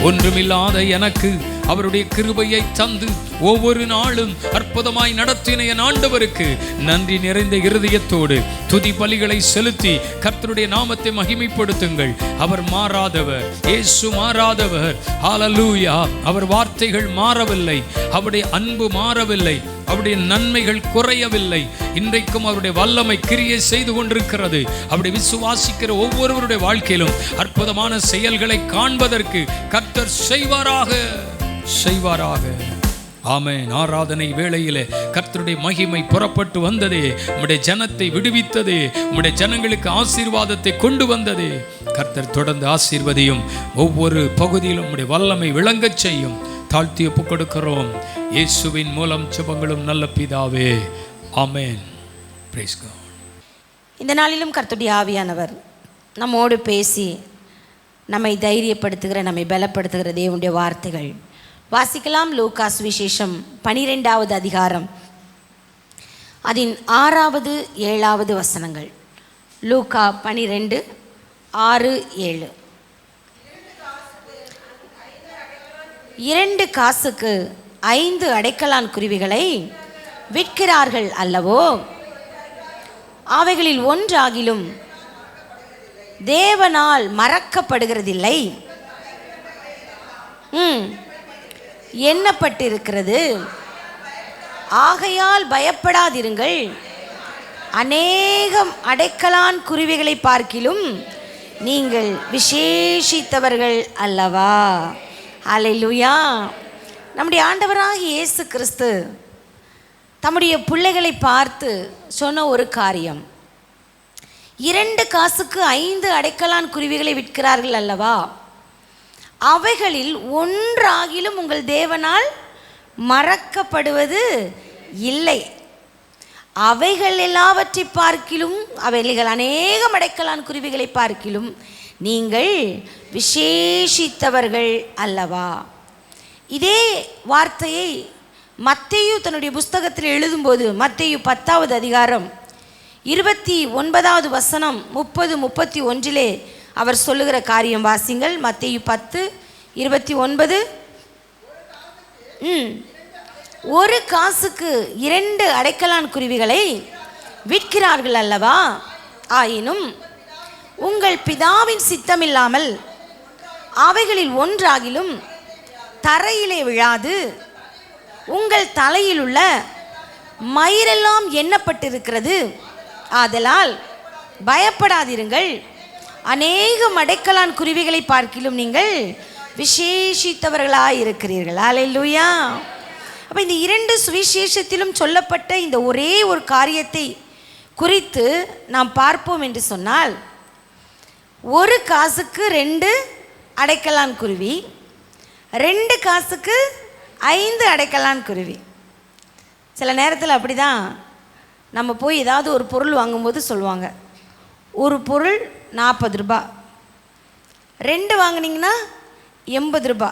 ஒன்றுமில்லாத எனக்கு அவருடைய கிருபையை தந்து ஒவ்வொரு நாளும் அற்புதமாய் நடத்தின என் ஆண்டவருக்கு நன்றி நிறைந்த இருதயத்தோடு துதி பலிகளை செலுத்தி கர்த்தருடைய நாமத்தை மகிமைப்படுத்துங்கள். அவர் மாறாதவர், இயேசு மாறாதவர். ஹல்லேலூயா. அவர் வார்த்தைகள் மாறவில்லை, அவருடைய அன்பு மாறவில்லை, அவருடைய நன்மைகள் குறையவில்லை. இன்றைக்கும் அவருடைய வல்லமை கிரியை செய்து கொண்டிருக்கிறது. அவருடைய விசுவாசிக்கிற ஒவ்வொருவருடைய வாழ்க்கையிலும் அற்புதமான செயல்களை காண்பதற்கு கர்த்தர் செய்வாராக. ஆமென். ஆராதனை வேளையிலே கர்த்தருடைய மகிமை புறப்பட்டு வந்ததே, உம்முடைய ஜனத்தை விடுவித்ததே, உம்முடைய ஜனங்களுக்கு ஆசீர்வாதத்தை கொண்டு வந்ததே. கர்த்தர் தொடர்ந்து ஆசீர்வதியும், ஒவ்வொரு பகுதியிலும் உம்முடைய வல்லமை விளங்கச் செய்யும். தாழ்த்தி ஒப்புக் கொடுக்கிறோம் இயேசுவின் மூலம் ஜெபங்களும் நல்ல பிதாவே. ஆமென். Praise God. இந்த நாளிலும் கர்த்தருடைய ஆவியானவர் நம்மோடு பேசி நம்மை தைரியப்படுத்துகிற, நம்மை பலப்படுத்துகிற தேவனுடைய வார்த்தைகள் வாசிக்கலாம். லூக்கா சுவிசேஷம் 12வது அதிகாரம் அதன் 6வது 7வது வசனங்கள். லூக்கா 12, 6, 7. 2 காசுக்கு 5 அடைக்கலான் குருவிகளை விற்கிறார்கள் அல்லவோ, அவைகளில் ஒன்றாகிலும் தேவனால் மறக்கப்படுகிறதில்லை, எண்ணப்பட்டிருக்கிறது. ஆகையால் பயப்படாதிருங்கள், அநேகம் அடைக்கலான் குருவிகளை பார்க்கிலும் நீங்கள் விசேஷித்தவர்கள் அல்லவா. ஹல்லேலூயா. நம்முடைய ஆண்டவராகிய இயேசு கிறிஸ்து தம்முடைய பிள்ளைகளை பார்த்து சொன்ன ஒரு காரியம், 2 காசுக்கு 5 அடைக்கலான் குருவிகளை விற்கிறார்கள் அல்லவா, அவைகளில் ஒன்றாகிலும் உங்கள் தேவனால் மறக்கப்படுவது இல்லை. அவைகள் எல்லாவற்றை பார்க்கிலும், அவைகள் அநேகம் அடைக்கலான் குருவிகளை பார்க்கிலும் நீங்கள் விசேஷித்தவர்கள் அல்லவா. இதே வார்த்தையை மத்தேயு தன்னுடைய புஸ்தகத்தில் எழுதும்போது, மத்தேயு 10வது அதிகாரம் 29வது வசனம் 30, 31 அவர் சொல்லுகிற காரியம் வாசிங்கள். மத்தேயு 10, 29. 1 காசுக்கு 2 அடைக்கலான் குருவிகளை விற்கிறார்கள் அல்லவா, ஆயினும் உங்கள் பிதாவின் சித்தமில்லாமல் அவைகளில் ஒன்றாகிலும் தரையிலே விழாது உங்கள் தலையில் உள்ள மயிரெல்லாம் எண்ணப்பட்டிருக்கிறது. ஆதலால் பயப்படாதிருங்கள். அநேகம் அடைக்கலான் குருவிகளை பார்க்கிலும் நீங்கள் விசேஷித்தவர்களாய் இருக்கிறீர்கள். அல்லேலூயா. அப்போ இந்த 2 சுவிசேஷத்திலும் சொல்லப்பட்ட இந்த ஒரே ஒரு காரியத்தை குறித்து நாம் பார்ப்போம் என்று சொன்னால், 1 காசுக்கு 2 அடைக்கலான் குருவி, 2 காசுக்கு 5 அடைக்கலான் குருவி. சில நேரத்தில் அப்படி தான் நம்ம போய் ஏதாவது ஒரு பொருள் வாங்கும்போது சொல்லுவாங்க, ஒரு பொருள் 40 ரூபா, 2 வாங்கினீங்கன்னா 80 ரூபா,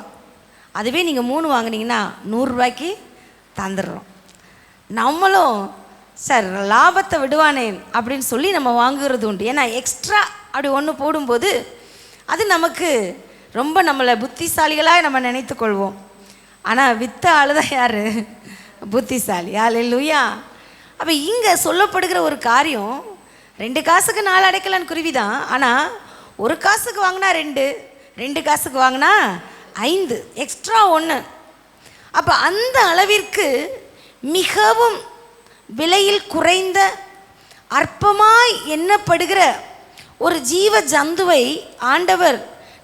அதுவே நீங்கள் 3 வாங்கினீங்கன்னா 100 ரூபாய்க்கு தந்துடுறோம். நம்மளும் சார் லாபத்தை விடுவானேன் அப்படின்னு சொல்லி நம்ம வாங்குறது உண்டு. ஏன்னா எக்ஸ்ட்ரா அப்படி ஒன்று போடும்போது அது நமக்கு ரொம்ப நம்மளை புத்திசாலிகளாக நம்ம நினைத்து கொள்வோம். ஆனால் வித்த ஆளுதான் யார்? புத்திசாலி. அல்லேலூயா. அப்போ இங்கே சொல்லப்படுகிற ஒரு காரியம், 2 காசுக்கு 4 அடைக்கலான் குருவி தான். ஆனால் 1 காசுக்கு வாங்கினா 2, 2 காசுக்கு வாங்கினா 5, எக்ஸ்ட்ரா 1. அப்போ அந்த அளவிற்கு மிகவும் விலையில் குறைந்த அற்பமாய் எண்ணப்படுகிற ஒரு ஜீவ ஜந்துவை ஆண்டவர்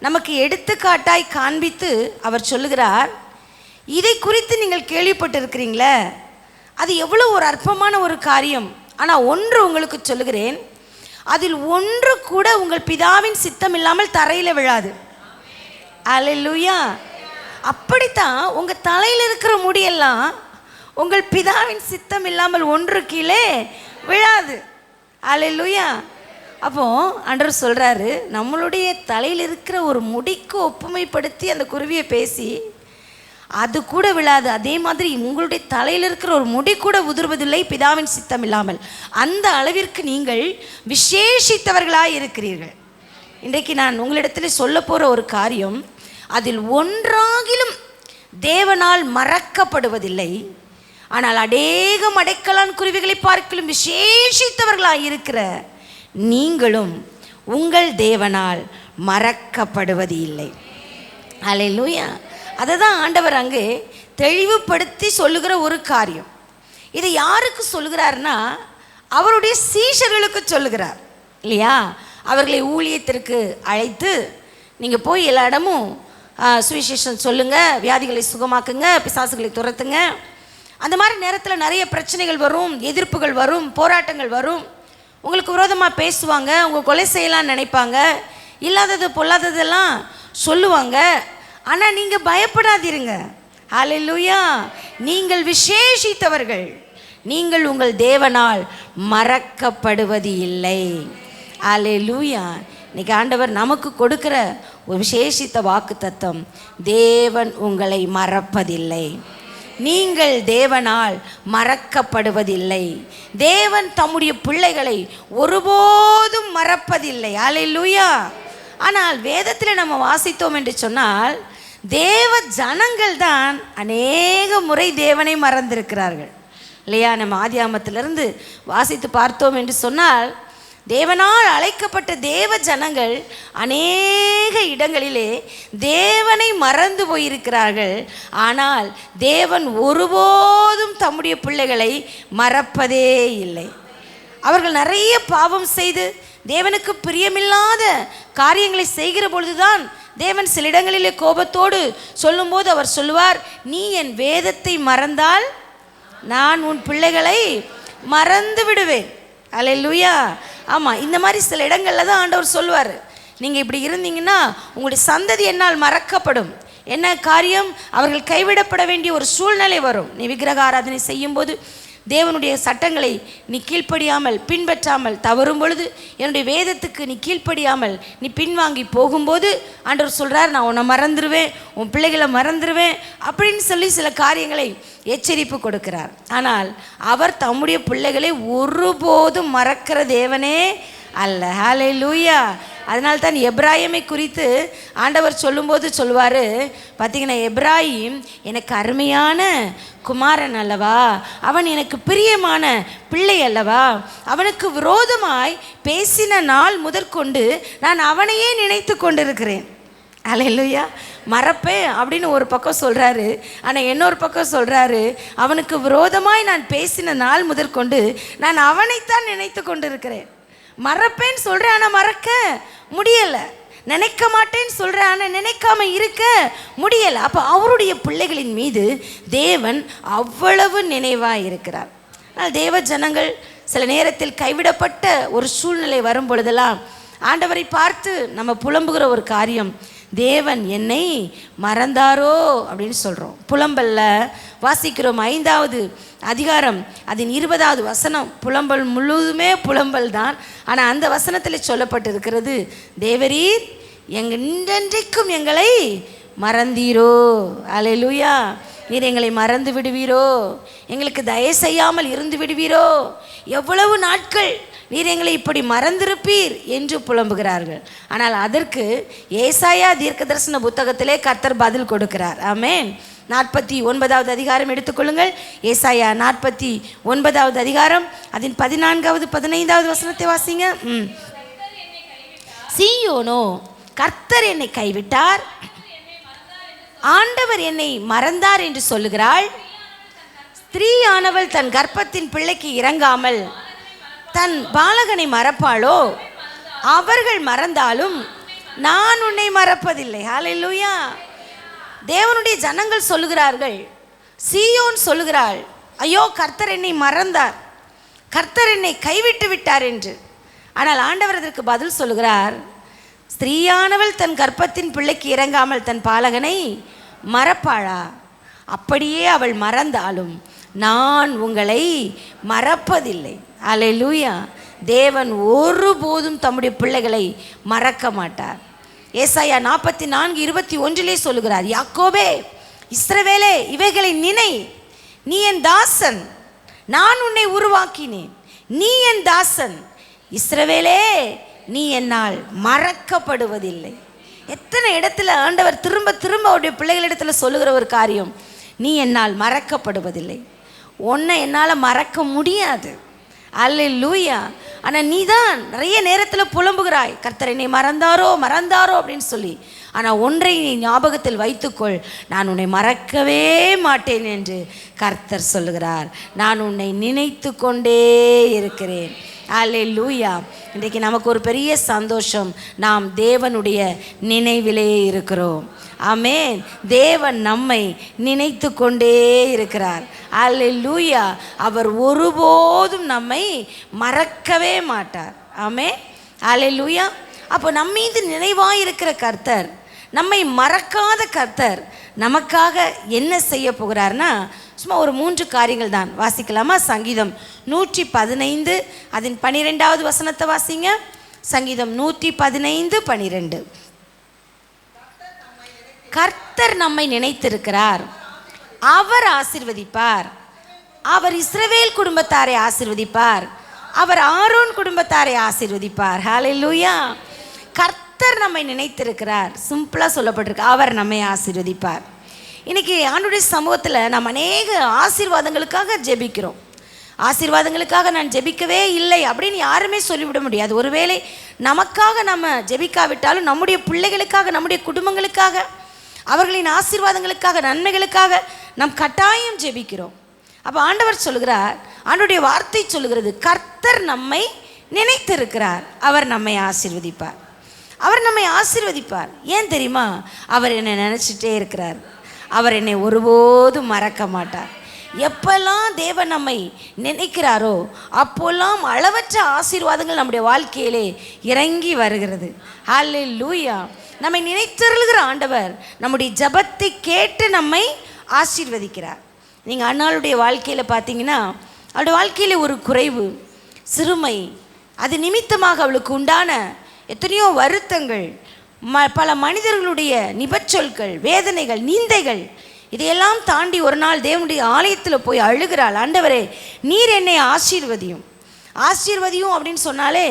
நமக்கு எடுத்துக்காட்டாய் காண்பித்து அவர் சொல்லுகிறார், இதை குறித்து நீங்கள் கேள்விப்பட்டிருக்கிறீங்களே, அது எவ்வளோ ஒரு அற்பமான ஒரு காரியம். ஆனால் ஒன்று உங்களுக்கு சொல்லுகிறேன், அதில் ஒன்று கூட உங்கள் பிதாவின் சித்தம் இல்லாமல் தரையில் விழாது. அல்லேலூயா. அப்படித்தான் உங்கள் தலையில் இருக்கிற முடியெல்லாம் உங்கள் பிதாவின் சித்தம் இல்லாமல் ஒன்று கீழே விழாது. அல்லேலூயா. அப்போ ஆண்டவர் சொல்கிறாரு, நம்மளுடைய தலையில் இருக்கிற ஒரு முடிக்கு ஒப்புமைப்படுத்தி அந்த குருவியை பேசி அது கூட விழாது. அதே மாதிரி உங்களுடைய தலையில் இருக்கிற ஒரு முடி கூட உதிர்வதில்லை பிதாவின் சித்தம் இல்லாமல். அந்த அளவிற்கு நீங்கள் விசேஷித்தவர்களாக இருக்கிறீர்கள். இன்றைக்கு நான் உங்களிடத்தில் சொல்ல போகிற ஒரு காரியம், அதில் ஒன்றாகிலும் தேவனால் மறக்கப்படுவதில்லை. ஆனால் அநேகம் அடைக்கலான் குருவிகளை பார்க்கிலும் விசேஷித்தவர்களாக இருக்கிற நீங்களும் உங்கள் தேவனால் மறக்கப்படுவது இல்லை. அல்லேலூயா. அதை தான் ஆண்டவர் அங்கே தெளிவுபடுத்தி சொல்லுகிற ஒரு காரியம். இதை யாருக்கு சொல்லுகிறார்னா, அவருடைய சீஷர்களுக்கு சொல்லுகிறார் இல்லையா? அவர்களை ஊழியத்திற்கு அழைத்து, நீங்கள் போய் எல்லா இடமும் சுவிசேஷம் சொல்லுங்கள், வியாதிகளை சுகமாக்குங்க, பிசாசுகளை துரத்துங்க. அந்த மாதிரி நேரத்தில் நிறைய பிரச்சனைகள் வரும், எதிர்ப்புகள் வரும், போராட்டங்கள் வரும். உங்களுக்கு விரோதமாக பேசுவாங்க, உங்கள் கொலை செய்யலான்னு நினைப்பாங்க, இல்லாதது பொல்லாததெல்லாம் சொல்லுவாங்க. ஆனால் நீங்கள் பயப்படாதீருங்க. அல்லேலூயா. நீங்கள் விசேஷித்தவர்கள். நீங்கள் உங்கள் தேவனால் மறக்கப்படுவது இல்லை. அல்லேலூயா. இன்னைக்கு ஆண்டவர் நமக்கு கொடுக்கிற ஒரு விசேஷித்த வாக்கு தத்தம், தேவன் உங்களை மறப்பதில்லை. நீங்கள் தேவனால் மறக்கப்படுவதில்லை. தேவன் தம்முடைய பிள்ளைகளை ஒருபோதும் மறப்பதில்லை. அல்லேலூயா. ஆனால் வேதத்தில் நம்ம வாசித்தோம் என்று சொன்னால், தேவ ஜனங்கள் தான் அநேக முறை தேவனை மறந்திருக்கிறார்கள் இல்லையா? நம்ம ஆதியாமத்திலிருந்து வாசித்து பார்த்தோம் என்று சொன்னால், தேவனால் அழைக்கப்பட்ட தேவ ஜனங்கள் அநேக இடங்களிலே தேவனை மறந்து போயிருக்கிறார்கள். ஆனால் தேவன் ஒருபோதும் தம்முடைய பிள்ளைகளை மறப்பதே இல்லை. அவர்கள் நிறைய பாவம் செய்து தேவனுக்கு பிரியமில்லாத காரியங்களை செய்கிற பொழுதுதான் தேவன் சில இடங்களிலே கோபத்தோடு சொல்லும்போது அவர் சொல்லுவார், நீ என் வேதத்தை மறந்தால் நான் உன் பிள்ளைகளை மறந்து விடுவேன். அல்லேலூயா. ஆமாம், இந்த மாதிரி சில இடங்களில் தான் ஆண்டவர் சொல்லுவார், நீங்கள் இப்படி இருந்தீங்கன்னா உங்களுடைய சந்ததி என்னால் மறக்கப்படும். என்ன காரியம்? அவர்கள் கைவிடப்பட வேண்டிய ஒரு சூழ்நிலை வரும். நீ விக்கிரக ஆராதனை செய்யும்போது தேவனுடைய சட்டங்களை நீ கீழ்ப்படியாமல் பின்பற்றாமல் தவறும் பொழுது, என்னுடைய வேதத்துக்கு நீ கீழ்ப்படியாமல் நீ பின்வாங்கி போகும்போது ஆண்டவர் சொல்கிறார், நான் உன்னை மறந்துடுவேன், உன் பிள்ளைகளை மறந்துடுவேன் அப்படின்னு சொல்லி சில காரியங்களை எச்சரிப்பு கொடுக்கிறார். ஆனால் அவர் தம்முடைய பிள்ளைகளை ஒருபோதும் மறக்கிற தேவனே அல்ல. ஹல்லேலூயா. அதனால்தான் எப்ராயிமை குறித்து ஆண்டவர் சொல்லும்போது சொல்லுவார், பார்த்தீங்கன்னா, எப்ராயிம் எனக்கு அருமையான குமாரன் அல்லவா, அவன் எனக்கு பிரியமான பிள்ளை அல்லவா, அவனுக்கு விரோதமாய் பேசின நாள் முதற்கொண்டு நான் அவனையே நினைத்து கொண்டிருக்கிறேன். அல்லேலூயா. மறப்பேன் அப்படின்னு ஒரு பக்கம் சொல்கிறாரு, ஆனால் இன்னொரு பக்கம் சொல்கிறாரு, அவனுக்கு விரோதமாய் நான் பேசின நாள் முதற்கொண்டு நான் அவனைத்தான் நினைத்து கொண்டு இருக்கிறேன். மறப்பேன்னு சொல்கிறேன், ஆனால் மறக்க முடியலை. நினைக்க மாட்டேன்னு சொல்கிறேன், ஆனால் நினைக்காம இருக்க முடியலை. அப்போ அவருடைய பிள்ளைகளின் மீது தேவன் அவ்வளவு நினைவாக இருக்கிறார். ஆனால் தேவ ஜனங்கள் சில நேரத்தில் கைவிடப்பட்ட ஒரு சூழ்நிலை வரும் பொழுதெல்லாம் ஆண்டவரை பார்த்து நம்ம புலம்புகிற ஒரு காரியம், தேவன் என்னை மறந்தாரோ அப்படின்னு சொல்கிறோம். புலம்பல்ல வாசிக்கிறோம் 5வது அதிகாரம் அதன் 20வது வசனம். புலம்பல் முழுவதுமே புலம்பல் தான். ஆனால் அந்த வசனத்தில் சொல்லப்பட்டிருக்கிறது, தேவரீர் என்றென்றைக்கும் எங்களை மறந்தீரோ. அல்லேலூயா. நீர் எங்களை மறந்து விடுவீரோ, எங்களுக்கு தயவு செய்யாமல் இருந்து விடுவீரோ, எவ்வளவு நாட்கள் நீர் எங்களை இப்படி மறந்திருப்பீர் என்று புலம்புகிறார்கள். ஆனால் அதற்கு ஏசாயா தீர்க்கதரிசன புத்தகத்திலே கர்த்தர் பதில் கொடுக்கிறார். ஆமென். 49வது அதிகாரம் எடுத்துக்கொள்ளுங்கள். ஏசாயா 49வது அதிகாரம் அதன் 14வது 15வது வசனத்தை வாசிங்க. சீயோனோ, கர்த்தர் என்னை கைவிட்டார், ஆண்டவர் என்னை மறந்தார் என்று சொல்லுகிறாள். ஸ்திரீயானவள் தன் கர்ப்பத்தின் பிள்ளைக்கு இறங்காமல் தன் பாலகனை மறப்பாளோ? அவர்கள் மறந்தாலும் நான் உன்னை மறப்பதில்லை. ஹல்லேலூயா. தேவனுடைய ஜனங்கள் சொல்லுகிறார்கள், சீயோன் சொல்லுகிறாள், ஐயோ கர்த்தர் என்னை மறந்தார், கர்த்தர் என்னை கைவிட்டு விட்டார் என்று. ஆனால் ஆண்டவர் அதற்கு பதில் சொல்லுகிறார், ஸ்திரீயானவள் தன் கர்ப்பத்தின் பிள்ளைக்கு இறங்காமல் தன் பாலகனை மறப்பாளா? அப்படியே அவள் மறந்தாலும் நான் உங்களை மறப்பதில்லை. அல்லேலூயா. தேவன் ஒருபோதும் தம்முடைய பிள்ளைகளை மறக்க மாட்டார். ஏசாயா 44:21 சொல்லுகிறார், யாக்கோபே, இஸ்ரவேலே, இவைகளை நினை, நீ என் தாசன், நான் உன்னை உருவாக்கினேன், நீ என் தாசன், இஸ்ரவேலே, நீ என்னால் மறக்கப்படுவதில்லை. எத்தனை இடத்துல ஆண்டவர் திரும்ப திரும்ப அவருடைய பிள்ளைகளிடத்தில் சொல்லுகிற ஒரு காரியம், நீ என்னால் மறக்கப்படுவதில்லை. உன்னை என்னால் மறக்க முடியாது. அல்லேலூயா. ஆனால் நீ தான் நிறைய நேரத்தில் புலம்புகிறாய், கர்த்தர் என்னை மறந்தாரோ மறந்தாரோ அப்படின்னு சொல்லி. ஆனால் ஒன்றை நீ ஞாபகத்தில் வைத்துக்கொள், நான் உன்னை மறக்கவே மாட்டேன் என்று கர்த்தர் சொல்லுகிறார். நான் உன்னை நினைத்து கொண்டே இருக்கிறேன். அல்லேலூயா. இன்றைக்கு நமக்கு ஒரு பெரிய சந்தோஷம், நாம் தேவனுடைய நினைவிலே இருக்கிறோம். ஆமென். தேவன் நம்மை நினைத்து கொண்டே இருக்கிறார். அல்லேலூயா. அவர் ஒருபோதும் நம்மை மறக்கவே மாட்டார். ஆமென். அல்லேலூயா. அப்போ நம்ம மீது நினைவாக இருக்கிற கர்த்தர், நம்மை மறக்காத கர்த்தர் நமக்காக என்ன செய்ய போகிறார்னா, சும்மா ஒரு 3 காரியங்கள் தான். வாசிக்கலாமா? சங்கீதம் 115 அதன் 12வது வசனத்தை வாசிங்க. சங்கீதம் 115:12. கர்த்தர் நம்மை நினைத்திருக்கிறார், அவர் ஆசீர்வதிப்பார், அவர் இஸ்ரவேல் குடும்பத்தாரை ஆசீர்வதிப்பார், அவர் ஆரோன் குடும்பத்தாரை ஆசீர்வதிப்பார். ஹல்லேலூயா. கர்த்தர் நம்மை நினைத்திருக்கிறார், சிம்பிளாக சொல்லப்பட்டிருக்கு, அவர் நம்மை ஆசீர்வதிப்பார். இன்னைக்கு ஆண்டவருடைய சமூகத்தில் நாம் அநேக ஆசீர்வாதங்களுக்காக ஜெபிக்கிறோம். ஆசீர்வாதங்களுக்காக நான் ஜெபிக்கவே இல்லை அப்படின்னு யாருமே சொல்லிவிட முடியாது. ஒருவேளை நமக்காக நம்ம ஜெபிக்காவிட்டாலும் நம்முடைய பிள்ளைகளுக்காக, நம்முடைய குடும்பங்களுக்காக, அவர்களின் ஆசீர்வாதங்களுக்காக, நன்மைகளுக்காக நாம் கட்டாயம் ஜெபிக்கிறோம். அப்போ ஆண்டவர் சொல்லுகிறார், ஆண்டவருடைய வார்த்தை சொல்லுகிறது, கர்த்தர் நம்மை நினைத்திருக்கிறார், அவர் நம்மை ஆசீர்வதிப்பார், அவர் நம்மை ஆசீர்வதிப்பார். ஏன் தெரியுமா? அவர் என்னை நினச்சிட்டே இருக்கிறார், அவர் என்னை ஒருபோதும் மறக்க மாட்டார். எப்பெல்லாம் தேவன் நம்மை நினைக்கிறாரோ அப்போல்லாம் அளவற்ற ஆசீர்வாதங்கள் நம்முடைய வாழ்க்கையிலே இறங்கி வருகிறது. ஹல்லேலூயா. நம்மை நினைத்தருளுகிற ஆண்டவர் நம்முடைய ஜெபத்தை கேட்டு நம்மை ஆசீர்வதிக்கிறார். நீங்கள் அண்ணாளுடைய வாழ்க்கையில் பார்த்தீங்கன்னா, அவளுடைய வாழ்க்கையில் ஒரு குறைவு, சிறுமை, அது நிமித்தமாக அவளுக்கு உண்டான எத்தனையோ வருத்தங்கள், பல மனிதர்களுடைய நிபச்சொல்கள், வேதனைகள், நிந்தைகள், இதையெல்லாம் தாண்டி ஒரு நாள் தேவனுடைய ஆலயத்தில் போய் அழுகிறாள், ஆண்டவரே நீர் என்னை ஆசீர்வதியும். ஆசீர்வதியும் அப்படின்னு சொன்னாலே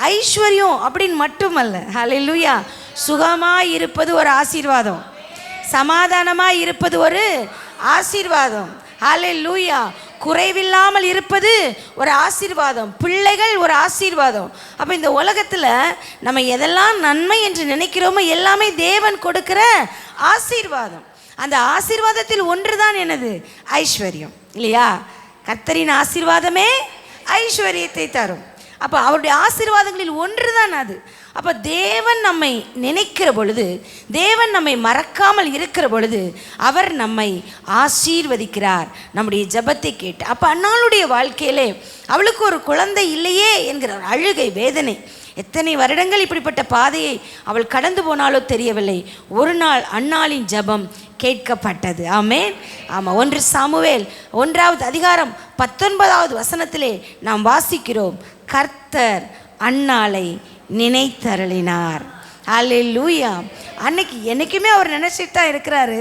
ஐஸ்வர்யம் அப்படின்னு மட்டுமல்ல. ஹல்லேலூயா. சுகமாக இருப்பது ஒரு ஆசீர்வாதம், சமாதானமாக இருப்பது ஒரு ஆசீர்வாதம். ஹல்லேலூயா. குறைவில்லாமல் இருப்பது ஒரு ஆசீர்வாதம், பிள்ளைகள் ஒரு ஆசீர்வாதம். அப்போ இந்த உலகத்தில் நம்ம எதெல்லாம் நன்மை என்று நினைக்கிறோமோ எல்லாமே தேவன் கொடுக்கிற ஆசீர்வாதம். அந்த ஆசீர்வாதத்தில் ஒன்று தான் என்னது? ஐஸ்வர்யம், இல்லையா? கர்த்தரின் ஆசீர்வாதமே ஐஸ்வர்யத்தை தரும். அப்போ அவருடைய ஆசீர்வாதங்களில் ஒன்று தான் அது. அப்போ தேவன் நம்மை நினைக்கிற பொழுது, தேவன் நம்மை மறக்காமல் இருக்கிற பொழுது அவர் நம்மை ஆசீர்வதிக்கிறார், நம்முடைய ஜெபத்தை கேட்டு. அப்போ அன்னாளுடைய வாழ்க்கையிலே அவளுக்கு ஒரு குழந்தை இல்லையே என்கிற அழுகை, வேதனை. எத்தனை வருடங்கள் இப்படிப்பட்ட பாதையை அவள் கடந்து போனாலோ தெரியவில்லை. ஒரு நாள் அன்னாளின் ஜெபம் கேட்கப்பட்டது. ஆமென். ஆமாம், 1 சாமுவேல் 1ஆவது அதிகாரம் 19ஆவது வசனத்திலே நாம் வாசிக்கிறோம், கர்த்தர் அன்னாளை நினைத்தருளினார். அல்லேலூயா. அன்னைக்கு என்னைக்குமே அவர் நினைச்சிட்டு தான் இருக்கிறாரு.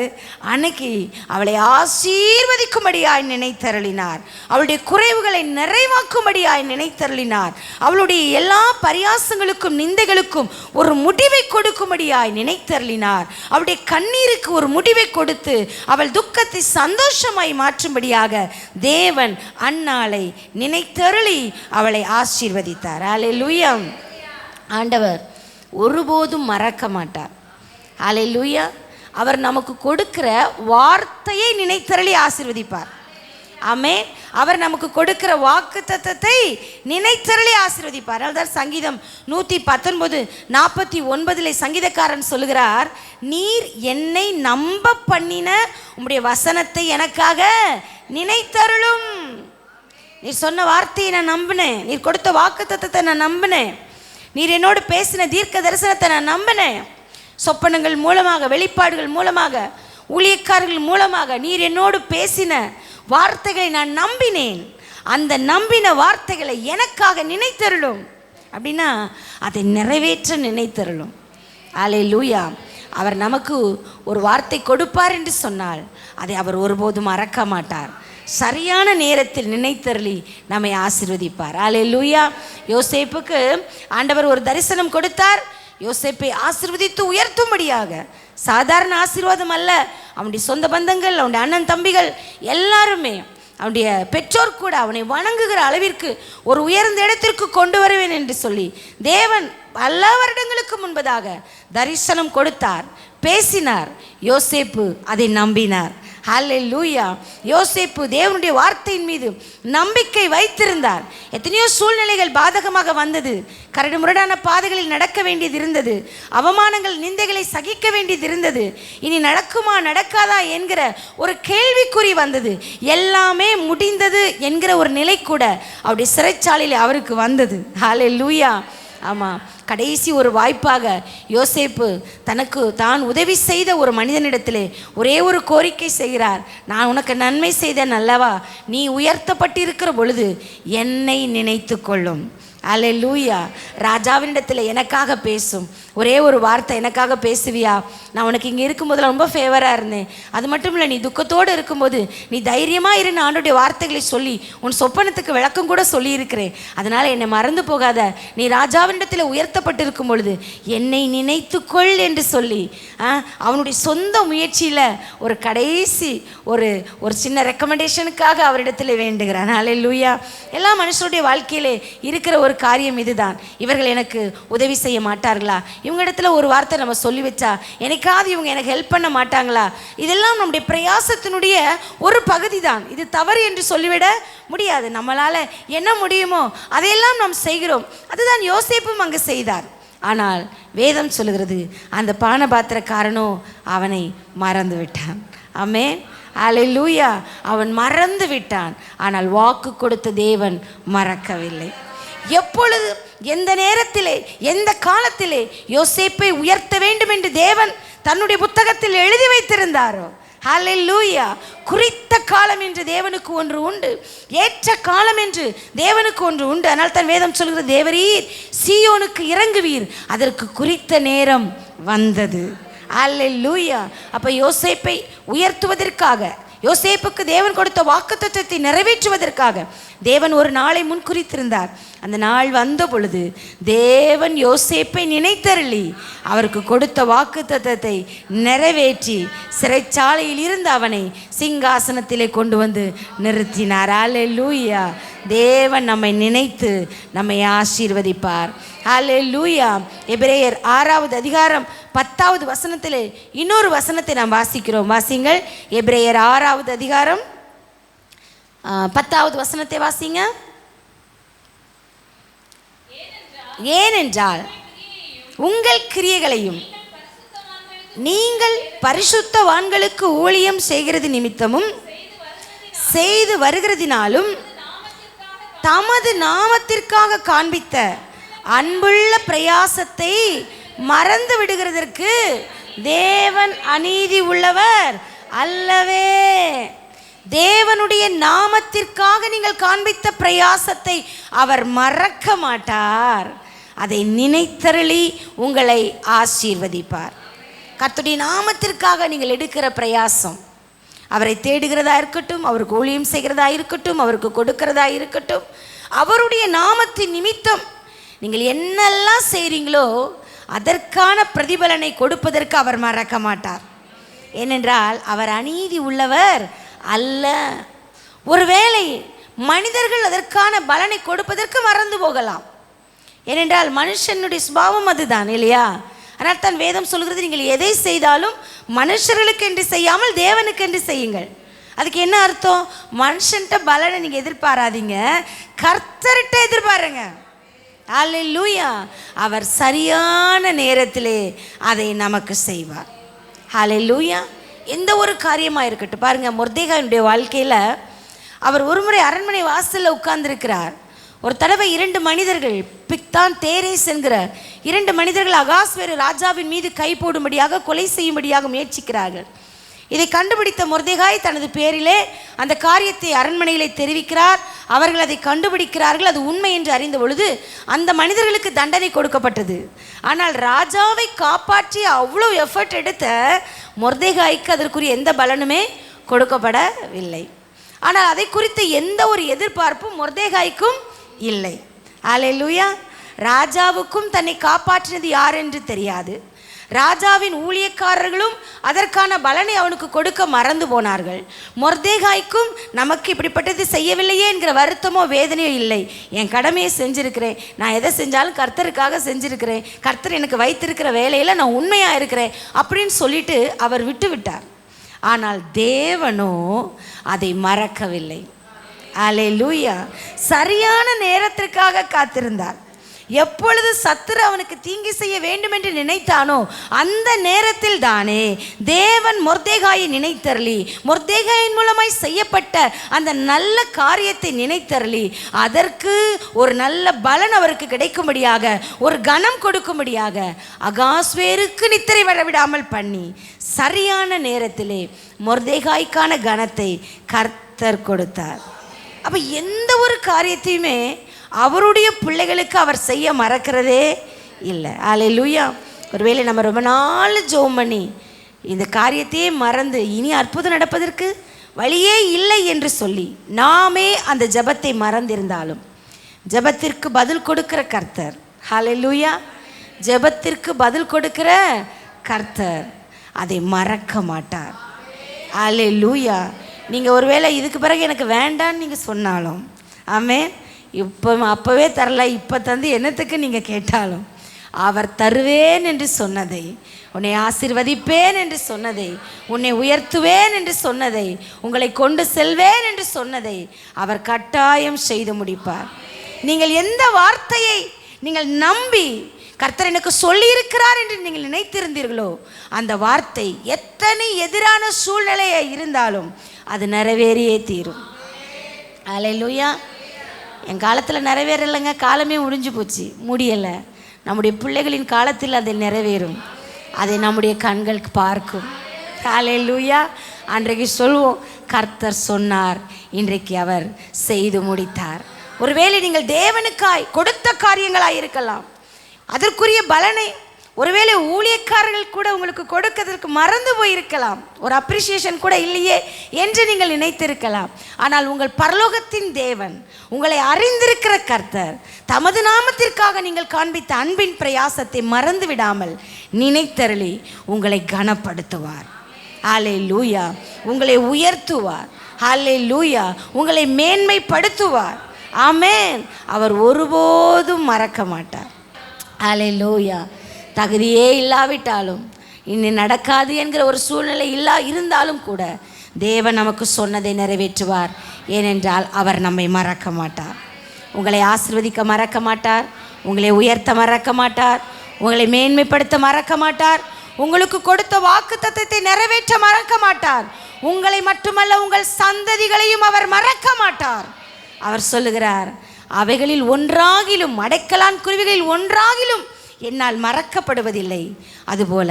அன்னைக்கு அவளை ஆசீர்வதிக்கும்படியாய் நினைத்தருளினார், அவளுடைய குறைவுகளை நிறைவாக்கும்படியாய் நினைத்தருளினார், அவளுடைய எல்லா பரியாசங்களுக்கும் நிந்தைகளுக்கும் ஒரு முடிவை கொடுக்கும்படியாய் நினைத்தருளினார், அவளுடைய கண்ணீருக்கு ஒரு முடிவை கொடுத்து அவள் துக்கத்தை சந்தோஷமாய் மாற்றும்படியாக தேவன் அன்னாளை நினைத்தருளி அவளை ஆசீர்வதித்தார். அல்லேலூயா. ஆண்டவர் ஒருபோதும் மறக்க மாட்டார். அல்லேலூயா. அவர் நமக்கு கொடுக்கிற வார்த்தையை நினைத்தருளி ஆசீர்வதிப்பார். ஆமென். அவர் நமக்கு கொடுக்கிற வாக்குத்தத்தத்தை நினைத்தருளி ஆசீர்வதிப்பார். அதான் சங்கீதம் 119:49 சங்கீதக்காரன் சொல்லுகிறார், நீர் என்னை நம்ப பண்ணின உம்முடைய வசனத்தை எனக்காக நினைத்தருளும். நீர் சொன்ன வார்த்தையை நான் நம்பினேன், நீர் கொடுத்த வாக்குத்தத்தத்தை நான் நம்பினேன், நீர் என்னோடு பேசின தீர்க்க தரிசனத்தை நான் நம்பினேன். சொப்பனங்கள் மூலமாக, வெளிப்பாடுகள் மூலமாக, ஊழியக்காரர்கள் மூலமாக நீர் என்னோடு பேசின வார்த்தைகளை நான் நம்பினேன். அந்த நம்பின வார்த்தைகளை எனக்காக நினைத்தருளும். அப்படின்னா அதை நிறைவேற்ற நினைத்தருளும். அல்லேலூயா. அவர் நமக்கு ஒரு வார்த்தை கொடுப்பார் என்று சொன்னால் அதை அவர் ஒருபோதும் மறக்க மாட்டார். சரியான நேரத்தில் நினைத்தருளி நம்மை ஆசீர்வதிப்பார். அல்லேலூயா. யோசேப்புக்கு ஆண்டவர் ஒரு தரிசனம் கொடுத்தார், யோசேப்பை ஆசீர்வதித்து உயர்த்தும்படியாக. சாதாரண ஆசீர்வாதம் அல்ல, அவனுடைய சொந்த பந்தங்கள், அவனுடைய அண்ணன் தம்பிகள் எல்லாருமே, அவனுடைய பெற்றோர் கூட அவனை வணங்குகிற அளவிற்கு ஒரு உயர்ந்த இடத்திற்கு கொண்டு வருவேன் என்று சொல்லி தேவன் பல வருடங்களுக்கு முன்பதாக தரிசனம் கொடுத்தார், பேசினார். யோசேப்பு அதை நம்பினார். ஹல்லேலூயா. யோசேப்பு தேவனுடைய வார்த்தையின் மீது நம்பிக்கை வைத்திருந்தார். எத்தனையோ சூழ்நிலைகள் பாதகமாக வந்தது, கரடு முரடான பாதைகளில் நடக்க வேண்டியது இருந்தது, அவமானங்கள் நிந்தைகளை சகிக்க வேண்டியது இருந்தது, இனி நடக்குமா நடக்காதா என்கிற ஒரு கேள்விக்குறி வந்தது. எல்லாமே முடிந்தது என்கிற ஒரு நிலை கூட அவருடைய சிறைச்சாலையில் அவருக்கு வந்தது. ஹல்லேலூயா. ஆமாம், கடைசி ஒரு வாய்ப்பாக யோசேப்பு தனக்கு தான் உதவி செய்த ஒரு மனிதனிடத்திலே ஒரே ஒரு கோரிக்கை செய்கிறார், நான் உனக்கு நன்மை செய்தேன் அல்லவா, நீ உயர்த்தப்பட்டிருக்கிற பொழுது என்னை நினைத்து கொள்ளும். அல்லேலூயா. ராஜாவினிடத்தில் எனக்காக பேசும் ஒரே ஒரு வார்த்தை, எனக்காக பேசுவியா? நான் உனக்கு இங்கே இருக்கும்போதெல்லாம் ரொம்ப ஃபேவராக இருந்தேன், அது மட்டும் இல்லை, நீ துக்கத்தோடு இருக்கும்போது நீ தைரியமாக இரு, ஆண்டோடைய வார்த்தைகளை சொல்லி உன் சொப்பனத்துக்கு விளக்கம் கூட சொல்லியிருக்கிறேன், அதனால் என்னை மறந்து போகாத, நீ ராஜாவினிடத்தில் உயர்த்தப்பட்டிருக்கும் பொழுது என்னை நினைத்துக்கொள் என்று சொல்லி அவனுடைய சொந்த முயற்சியில் ஒரு கடைசி ஒரு சின்ன ரெக்கமெண்டேஷனுக்காக அவரிடத்தில் வேண்டுகிறான். அல்லேலூயா. எல்லா மனுஷனுடைய வாழ்க்கையிலே இருக்கிற ஒரு காரியம் இதுதான், இவர்கள் எனக்கு உதவி செய்ய மாட்டார்களா, இவங்க இடத்துல ஒரு வார்த்தை நம்ம சொல்லி வச்சா எனக்காவது இவங்க எனக்கு ஹெல்ப் பண்ண மாட்டாங்களா, இதெல்லாம் நம்முடைய பிரயாசத்தினுடைய ஒரு பகுதி தான். இது தவறு என்று சொல்லிவிட முடியாது. நம்மளால் என்ன முடியுமோ அதையெல்லாம் நாம் செய்கிறோம். அதுதான் யோசேப்பும் அங்கு செய்தார். ஆனால் வேதம் சொல்லுகிறது, அந்த பானபாத்திரக்காரனோ அவனை மறந்து விட்டான். ஆமென். அல்லேலூயா. அவன் மறந்து விட்டான், ஆனால் வாக்கு கொடுத்த தேவன் மறக்கவில்லை. எப்பொழுது, எந்த நேரத்திலே, எந்த காலத்திலே யோசேப்பை உயர்த்த வேண்டும் என்று தேவன் தன்னுடைய புத்தகத்தில் எழுதி வைத்திருந்தாரோ, ஹல்லேலூயா, குறித்த காலம் என்று தேவனுக்கு ஒன்று உண்டு, ஏற்ற காலம் என்று தேவனுக்கு ஒன்று உண்டு. அதனால் தான் வேதம் சொல்கிறது, தேவரீர் சீயோனுக்கு இறங்குவீர், அதற்கு குறித்த நேரம் வந்தது. ஹல்லேலூயா. அப்போ யோசேப்பை உயர்த்துவதற்காக, யோசேப்புக்கு தேவன் கொடுத்த வாக்குத்தத்தத்தை நிறைவேற்றுவதற்காக தேவன் ஒரு நாளை முன்குறித்திருந்தார். அந்த நாள் வந்த பொழுது தேவன் யோசேப்பை நினைத்தருளி அவருக்கு கொடுத்த வாக்குத்தத்தத்தை நிறைவேற்றி சிறைச்சாலையில் இருந்து அவனை சிங்காசனத்திலே கொண்டு வந்து நிறுத்தினார். அல்லேலூயா. தேவன் நம்மை நினைத்து நம்மை ஆசீர்வதிப்பார். அல்லேலூயா. எபிரேயர் 6வது அதிகாரம் 10வது வசனத்திலே இன்னொரு வசனத்தை நாம் வாசிக்கிறோம். வாசிங்கள். எபிரேயர் 6வது அதிகாரம் 10வது வசனத்தை வாசிங்க. ஏனென்றால் உங்கள் கிரியைகளையும் நீங்கள் பரிசுத்தவான்களுக்கு ஊழியம் செய்கிறது நிமித்தமும் செய்து வருகிறதினாலும் தமது நாமத்திற்காக காண்பித்த அன்புள்ள பிரயாசத்தை மறந்து விடுகிறதற்கு தேவன் அநீதி உள்ளவர் அல்லவே. தேவனுடைய நாமத்திற்காக நீங்கள் காண்பித்த பிரயாசத்தை அவர் மறக்க மாட்டார். அதை நினைத்தருளி உங்களை ஆசீர்வதிப்பார். கர்த்தருடைய நாமத்திற்காக நீங்கள் எடுக்கிற பிரயாசம், அவரை தேடுகிறதா இருக்கட்டும், அவருக்கு ஊழியம் செய்கிறதா இருக்கட்டும், அவருக்கு கொடுக்கிறதா இருக்கட்டும், அவருடைய நாமத்தின் நிமித்தம் நீங்கள் என்னெல்லாம் செய்கிறீங்களோ அதற்கான பிரதிபலனை கொடுப்பதற்கு அவர் மறக்க மாட்டார். ஏனென்றால் அவர் அநீதி உள்ளவர் அல்ல. ஒருவேளை மனிதர்கள் அதற்கான பலனை கொடுப்பதற்கு மறந்து போகலாம். ஏனென்றால் மனுஷனுடைய சுபாவம் அதுதான் இல்லையா? ஆனால் தான் வேதம் சொல்கிறது, நீங்கள் எதை செய்தாலும் மனுஷர்களுக்கு என்று செய்யாமல் தேவனுக்கு என்று செய்யுங்கள். அதுக்கு என்ன அர்த்தம்? மனுஷன்ட்ட பலனை நீங்கள் எதிர்பாராதீங்க, கர்த்தர்கிட்ட எதிர்பாருங்க. ஹல்லேலூயா. அவர் சரியான நேரத்திலே அதை நமக்கு செய்வார். ஹல்லேலூயா. எந்த ஒரு காரியமாக இருக்கட்டும். பாருங்கள், மொர்தெகாயினுடைய வாழ்க்கையில் அவர் ஒருமுறை அரண்மனை வாசலில் உட்கார்ந்துருக்கிறார். ஒரு தடவை 2 மனிதர்கள், பிக்தான் தேரேஸ் என்கிற 2 மனிதர்கள் அகாஸ்வேரு ராஜாவின் மீது கை போடும்படியாக கொலை செய்யும்படியாக முயற்சிக்கிறார்கள். இதை கண்டுபிடித்த மொர்தெகாய் தனது பேரிலே அந்த காரியத்தை அரண்மனையிலே தெரிவிக்கிறார். அவர்கள் அதை கண்டுபிடிக்கிறார்கள். அது உண்மை என்று அறிந்த பொழுது அந்த மனிதர்களுக்கு தண்டனை கொடுக்கப்பட்டது. ஆனால் ராஜாவை காப்பாற்றி அவ்வளோ எஃபர்ட் எடுத்த மொர்தெகாய்க்கு அதற்குரிய எந்த பலனுமே கொடுக்கப்படவில்லை. ஆனால் அதை குறித்து எந்த ஒரு எதிர்பார்ப்பும் மொர்தெகாய்க்கும் இல்லை. அல்லேலூயா. ராஜாவுக்கும் தன்னை காப்பாற்றினது யார் என்று தெரியாது. ராஜாவின் ஊழியக்காரர்களும் அதற்கான பலனை அவனுக்கு கொடுக்க மறந்து போனார்கள். மொர்தெகாய்க்கும் நமக்கு இப்படிப்பட்டது செய்யவில்லையே என்கிற வருத்தமோ வேதனையோ இல்லை. என் கடமையை செஞ்சுருக்கிறேன், நான் எதை செஞ்சாலும் கர்த்தருக்காக செஞ்சுருக்கிறேன், கர்த்தர் எனக்கு வைத்திருக்கிற வேலையில் நான் உண்மையாக இருக்கிறேன் அப்படின்னு சொல்லிட்டு அவர் விட்டு விட்டார். ஆனால் தேவனோ அதை மறக்கவில்லை. அல்லேலூயா. சரியான நேரத்திற்காக காத்திருந்தார். எப்பொழுது சத்துரு அவனுக்கு தீங்கி செய்ய வேண்டும் என்று நினைத்தானோ அந்த நேரத்தில் தானே தேவன் மொர்தெகாயை நினைத்தருளி, மொர்தெகாயின் மூலமாய் செய்யப்பட்ட அந்த நல்ல காரியத்தை நினைத்தருளி அதற்கு ஒரு நல்ல பலன் அவருக்கு கிடைக்கும்படியாக, ஒரு கனம் கொடுக்கும்படியாக அகாஸ்வேருக்கு நித்திரை வரவிடாமல் பண்ணி சரியான நேரத்திலே மொர்தெகாய்க்கான கனத்தை கர்த்தர் கொடுத்தார். அப்போ எந்த ஒரு காரியத்தையுமே அவருடைய பிள்ளைகளுக்கு அவர் செய்ய மறக்கிறதே இல்லை. அல்லேலூயா. ஒருவேளை நம்ம ரொம்ப நாள் ஜெபம் பண்ணி இந்த காரியத்தையே மறந்து இனி அற்புதம் நடப்பதற்கு வழியே இல்லை என்று சொல்லி நாமே அந்த ஜெபத்தை மறந்திருந்தாலும் ஜெபத்திற்கு பதில் கொடுக்கிற கர்த்தர், அல்லேலூயா, ஜெபத்திற்கு பதில் கொடுக்கிற கர்த்தர் அதை மறக்க மாட்டார். அல்லேலூயா. நீங்கள் ஒருவேளை இதுக்கு பிறகு எனக்கு வேண்டான்னு நீங்கள் சொன்னாலும், ஆமென், அப்போவே தரல, இப்போ தந்து என்னத்துக்கு நீங்கள் கேட்டாலும் அவர் தருவேன் என்று சொன்னதை, உன்னை ஆசீர்வதிப்பேன் என்று சொன்னதை, உன்னை உயர்த்துவேன் என்று சொன்னதை, உங்களை கொண்டு செல்வேன் என்று சொன்னதை அவர் கட்டாயம் செய்து முடிப்பார். நீங்கள் எந்த வார்த்தையை நீங்கள் நம்பி கர்த்தர் எனக்கு சொல்லியிருக்கிறார் என்று நீங்கள் நினைத்திருந்தீர்களோ அந்த வார்த்தை எத்தனை எதிரான சூழ்நிலையை இருந்தாலும் அது நிறைவேறியே தீரும். அல்லேலூயா. என் காலத்தில் நிறைவேறலைங்க, காலமே முடிஞ்சு போச்சு, முடியலை. நம்முடைய பிள்ளைகளின் காலத்தில் அதை நிறைவேறும். அதை நம்முடைய கண்கள் பார்க்கும். அல்லேலூயா. அன்றைக்கு சொல்வோம், கர்த்தர் சொன்னார், இன்றைக்கு அவர் செய்து முடித்தார். ஒருவேளை நீங்கள் தேவனுக்காய் கொடுத்த காரியங்களாக இருக்கலாம், அதற்குரிய பலனை ஒருவேளை ஊழியக்காரர்கள் கூட உங்களுக்கு கொடுக்கிறதுக்கு மறந்து போயிருக்கலாம். ஒரு அப்ரிசியேஷன் கூட இல்லையே என்று நீங்கள் நினைத்திருக்கலாம். ஆனால் உங்கள் பரலோகத்தின் தேவன், உங்களை அறிந்திருக்கிற கர்த்தர், தமது நாமத்திற்காக நீங்கள் காண்பித்த அன்பின் பிரயாசத்தை மறந்து விடாமல் நினைத்தருளி உங்களை கனப்படுத்துவார். ஹல்லேலூயா. உங்களை உயர்த்துவார். ஹல்லேலூயா. உங்களை மேன்மைப்படுத்துவார். ஆமென். அவர் ஒருபோதும் மறக்க மாட்டார். ஹல்லேலூயா. தகுதியே இல்லாவிட்டாலும், இனி நடக்காது என்கிற ஒரு சூழ்நிலை இருந்தாலும் கூட தேவன் நமக்கு சொன்னதை நிறைவேற்றுவார். ஏனென்றால் அவர் நம்மை மறக்க மாட்டார். உங்களை ஆசீர்வதிக்க மறக்க மாட்டார். உங்களை உயர்த்த மறக்க மாட்டார். உங்களை மேன்மைப்படுத்த மறக்க மாட்டார். உங்களுக்கு கொடுத்த வாக்குத்தத்தத்தை நிறைவேற்ற மறக்க மாட்டார். உங்களை மட்டுமல்ல, உங்கள் சந்ததிகளையும் அவர் மறக்க மாட்டார். அவர் சொல்லுகிறார், அவைகளில் ஒன்றாகிலும், அடைக்கலான் குருவிகளில் ஒன்றாகிலும் என்னால் மறக்கப்படுவதில்லை. அதுபோல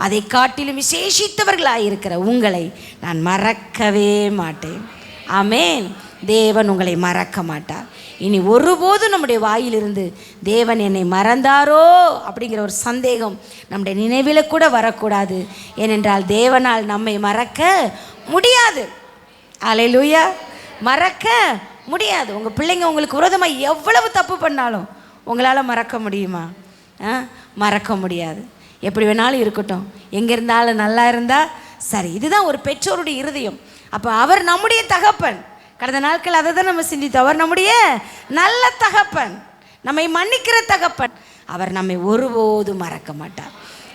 அதை காட்டிலும் விசேஷித்தவர்களாயிருக்கிற உங்களை நான் மறக்கவே மாட்டேன். ஆமென். தேவன் உங்களை மறக்க மாட்டார். இனி ஒருபோதும் நம்முடைய வாயிலிருந்து தேவன் என்னை மறந்தாரோ அப்படிங்கிற ஒரு சந்தேகம் நம்முடைய நினைவில் கூட வரக்கூடாது. ஏனென்றால் தேவனால் நம்மை மறக்க முடியாது. அல்லேலூயா. மறக்க முடியாது. உங்கள் பிள்ளைங்க உங்களுக்கு விரோதமாக எவ்வளவு தப்பு பண்ணாலும் உங்களால் மறக்க முடியுமா? மறக்க முடியாது. எப்படி வேணாலும் இருக்கட்டும், எங்கே இருந்தாலும் நல்லா இருந்தால் சரி. இதுதான் ஒரு பெற்றோருடைய இருதயம். அப்போ அவர் நம்முடைய தகப்பன். கடந்த நாட்கள் அதை தான் நம்ம சிந்தித்தோம். அவர் நம்முடைய நல்ல தகப்பன், நம்மை மன்னிக்கிற தகப்பன். அவர் நம்மை ஒருபோதும் மறக்க மாட்டார்.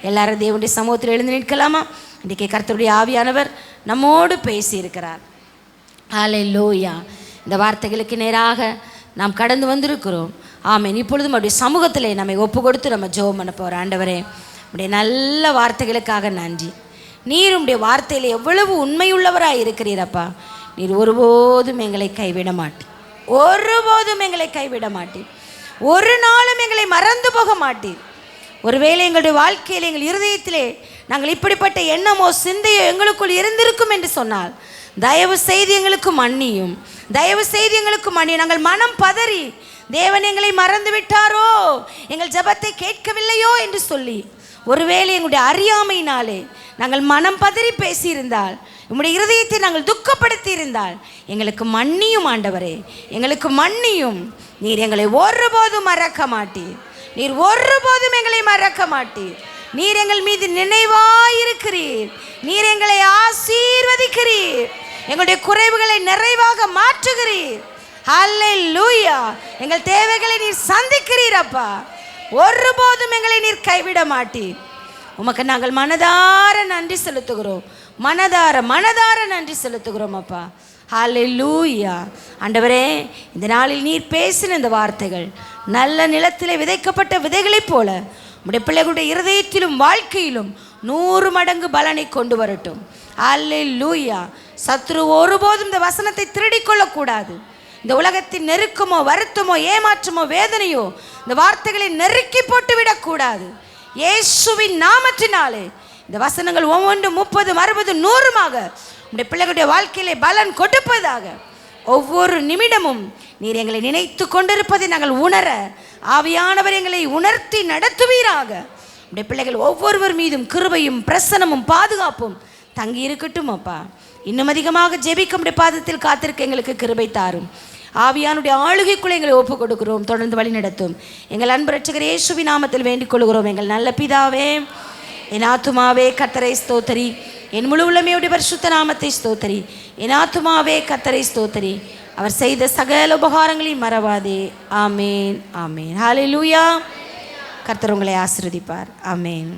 எல்லாரும் தேவனுடைய சமூகத்தில் எழுந்து நிற்கலாமா? இன்றைக்கு கர்த்தருடைய ஆவியானவர் நம்மோடு பேசியிருக்கிறார். ஹல்லேலூயா. இந்த வார்த்தைகளுக்கு நேராக நாம் கடந்து வந்திருக்கிறோம். ஆமென். இப்பொழுதும் அவருடைய சமூகத்திலே நம்மை ஒப்பு கொடுத்து நம்ம ஜெபம் பண்ண போகிறோம். ஆண்டவரே, உடைய நல்ல வார்த்தைகளுக்காக நன்றி. நீர் உடைய வார்த்தையில் எவ்வளவு உண்மையுள்ளவராக இருக்கிறீரப்பா. நீர் ஒருபோதும் எங்களை கைவிட மாட்டீர். ஒருபோதும் எங்களை கைவிட மாட்டீர். ஒரு நாளும் எங்களை மறந்து போக மாட்டீர். ஒருவேளை எங்களுடைய வாழ்க்கையில், எங்கள் இருதயத்திலே நாங்கள் இப்படிப்பட்ட எண்ணமோ சிந்தையோ எங்களுக்குள் இருந்திருக்கும் என்று சொன்னால் தயவு செய்து எங்களுக்கு மன்னியும். தயவு செய்து எங்களுக்கு மன்னியும். நாங்கள் மனம் பதறி தேவன் எங்களை மறந்து விட்டாரோ, எங்கள் ஜெபத்தை கேட்கவில்லையோ என்று சொல்லி ஒருவேளை எங்களுடைய அறியாமையினாலே நாங்கள் மனம் பதறி பேசியிருந்தால், உம்முடைய இருதயத்தை நாங்கள் துக்கப்படுத்தி இருந்தால் எங்களுக்கு மன்னியும் ஆண்டவரே, எங்களுக்கு மன்னியும். நீர் எங்களை ஒருபோதும் மறக்க மாட்டீர். நீர் ஒருபோதும் எங்களை மறக்க மாட்டீர். நீர் எங்கள் மீது நினைவாயிருக்கிறீர். நீர் எங்களை ஆசீர்வதிக்கிறீர். எங்களுடைய குறைவுகளை நிறைவாக மாற்றுகிறீர். ஹல்லேலூயா. எங்கள் தேவைகளை நீர் சந்திக்கிறீர் அப்பா. ஒருபோதும் எங்களை நீர் கைவிட மாட்டீர். உமக்கு நாங்கள் மனதார நன்றி செலுத்துகிறோம். மனதார நன்றி செலுத்துகிறோம் அப்பா. ஹல்லேலூயா. ஆண்டவரே, இந்த நாளில் நீர் பேசின இந்த வார்த்தைகள் நல்ல நிலத்திலே விதைக்கப்பட்ட விதைகளைப் போல உம்முடைய பிள்ளைகளுடைய இருதயத்திலும் வாழ்க்கையிலும் 100 மடங்கு பலனை கொண்டு வரட்டும். ஹல்லேலூயா. சத்ரு ஒருபோதும் இந்த வசனத்தை திருடிக்கொள்ளக்கூடாது. இந்த உலகத்தின் நெருக்கமோ, வருத்தமோ, ஏமாற்றமோ, வேதனையோ இந்த வார்த்தைகளை நெருக்கி போட்டு விடக்கூடாது. இயேசுவின் நாமத்தினாலே இந்த வசனங்கள் ஒவ்வொன்றும் 30, 60, 100மாக உடைய பிள்ளைகளுடைய வாழ்க்கையிலே பலன் கொடுப்பதாக. ஒவ்வொரு நிமிடமும் நீர் எங்களை நினைத்து கொண்டிருப்பதை நாங்கள் உணர ஆவியானவர் எங்களை உணர்த்தி நடத்துவீராக. உடைய பிள்ளைகள் ஒவ்வொருவர் மீதும் கிருபையும் பிரசனமும் பாதுகாப்பும் தங்கி இருக்கட்டும் அப்பா. இன்னும் அதிகமாக ஜெபிக்க உடைய பாதத்தில் காத்திருக்க எங்களுக்கு கிருபை தாரும். ஆவியானுடைய ஆளுகைக்குள்ளே எங்களை ஒப்பு கொடுக்கிறோம். தொடர்ந்து வழி நடத்தும். எங்கள் அன்பு இரட்சகர் இயேசுவின் நாமத்தில் வேண்டிக் கொள்கிறோம். எங்கள் நல்ல பிதாவே, என் ஆத்துமாவே கர்த்தரை ஸ்தோத்திரி. என் முழு உள்ளமையுடைய பரிசுத்த நாமத்தை ஸ்தோத்திரி. என் ஆத்துமாவே கர்த்தரை ஸ்தோத்திரி. அவர் செய்த சகல உபகாரங்களையும் மறவாதே. ஆமேன். ஆமேன். ஹல்லேலூயா. கர்த்தர் உங்களை ஆசீர்வதிப்பார். ஆமேன்.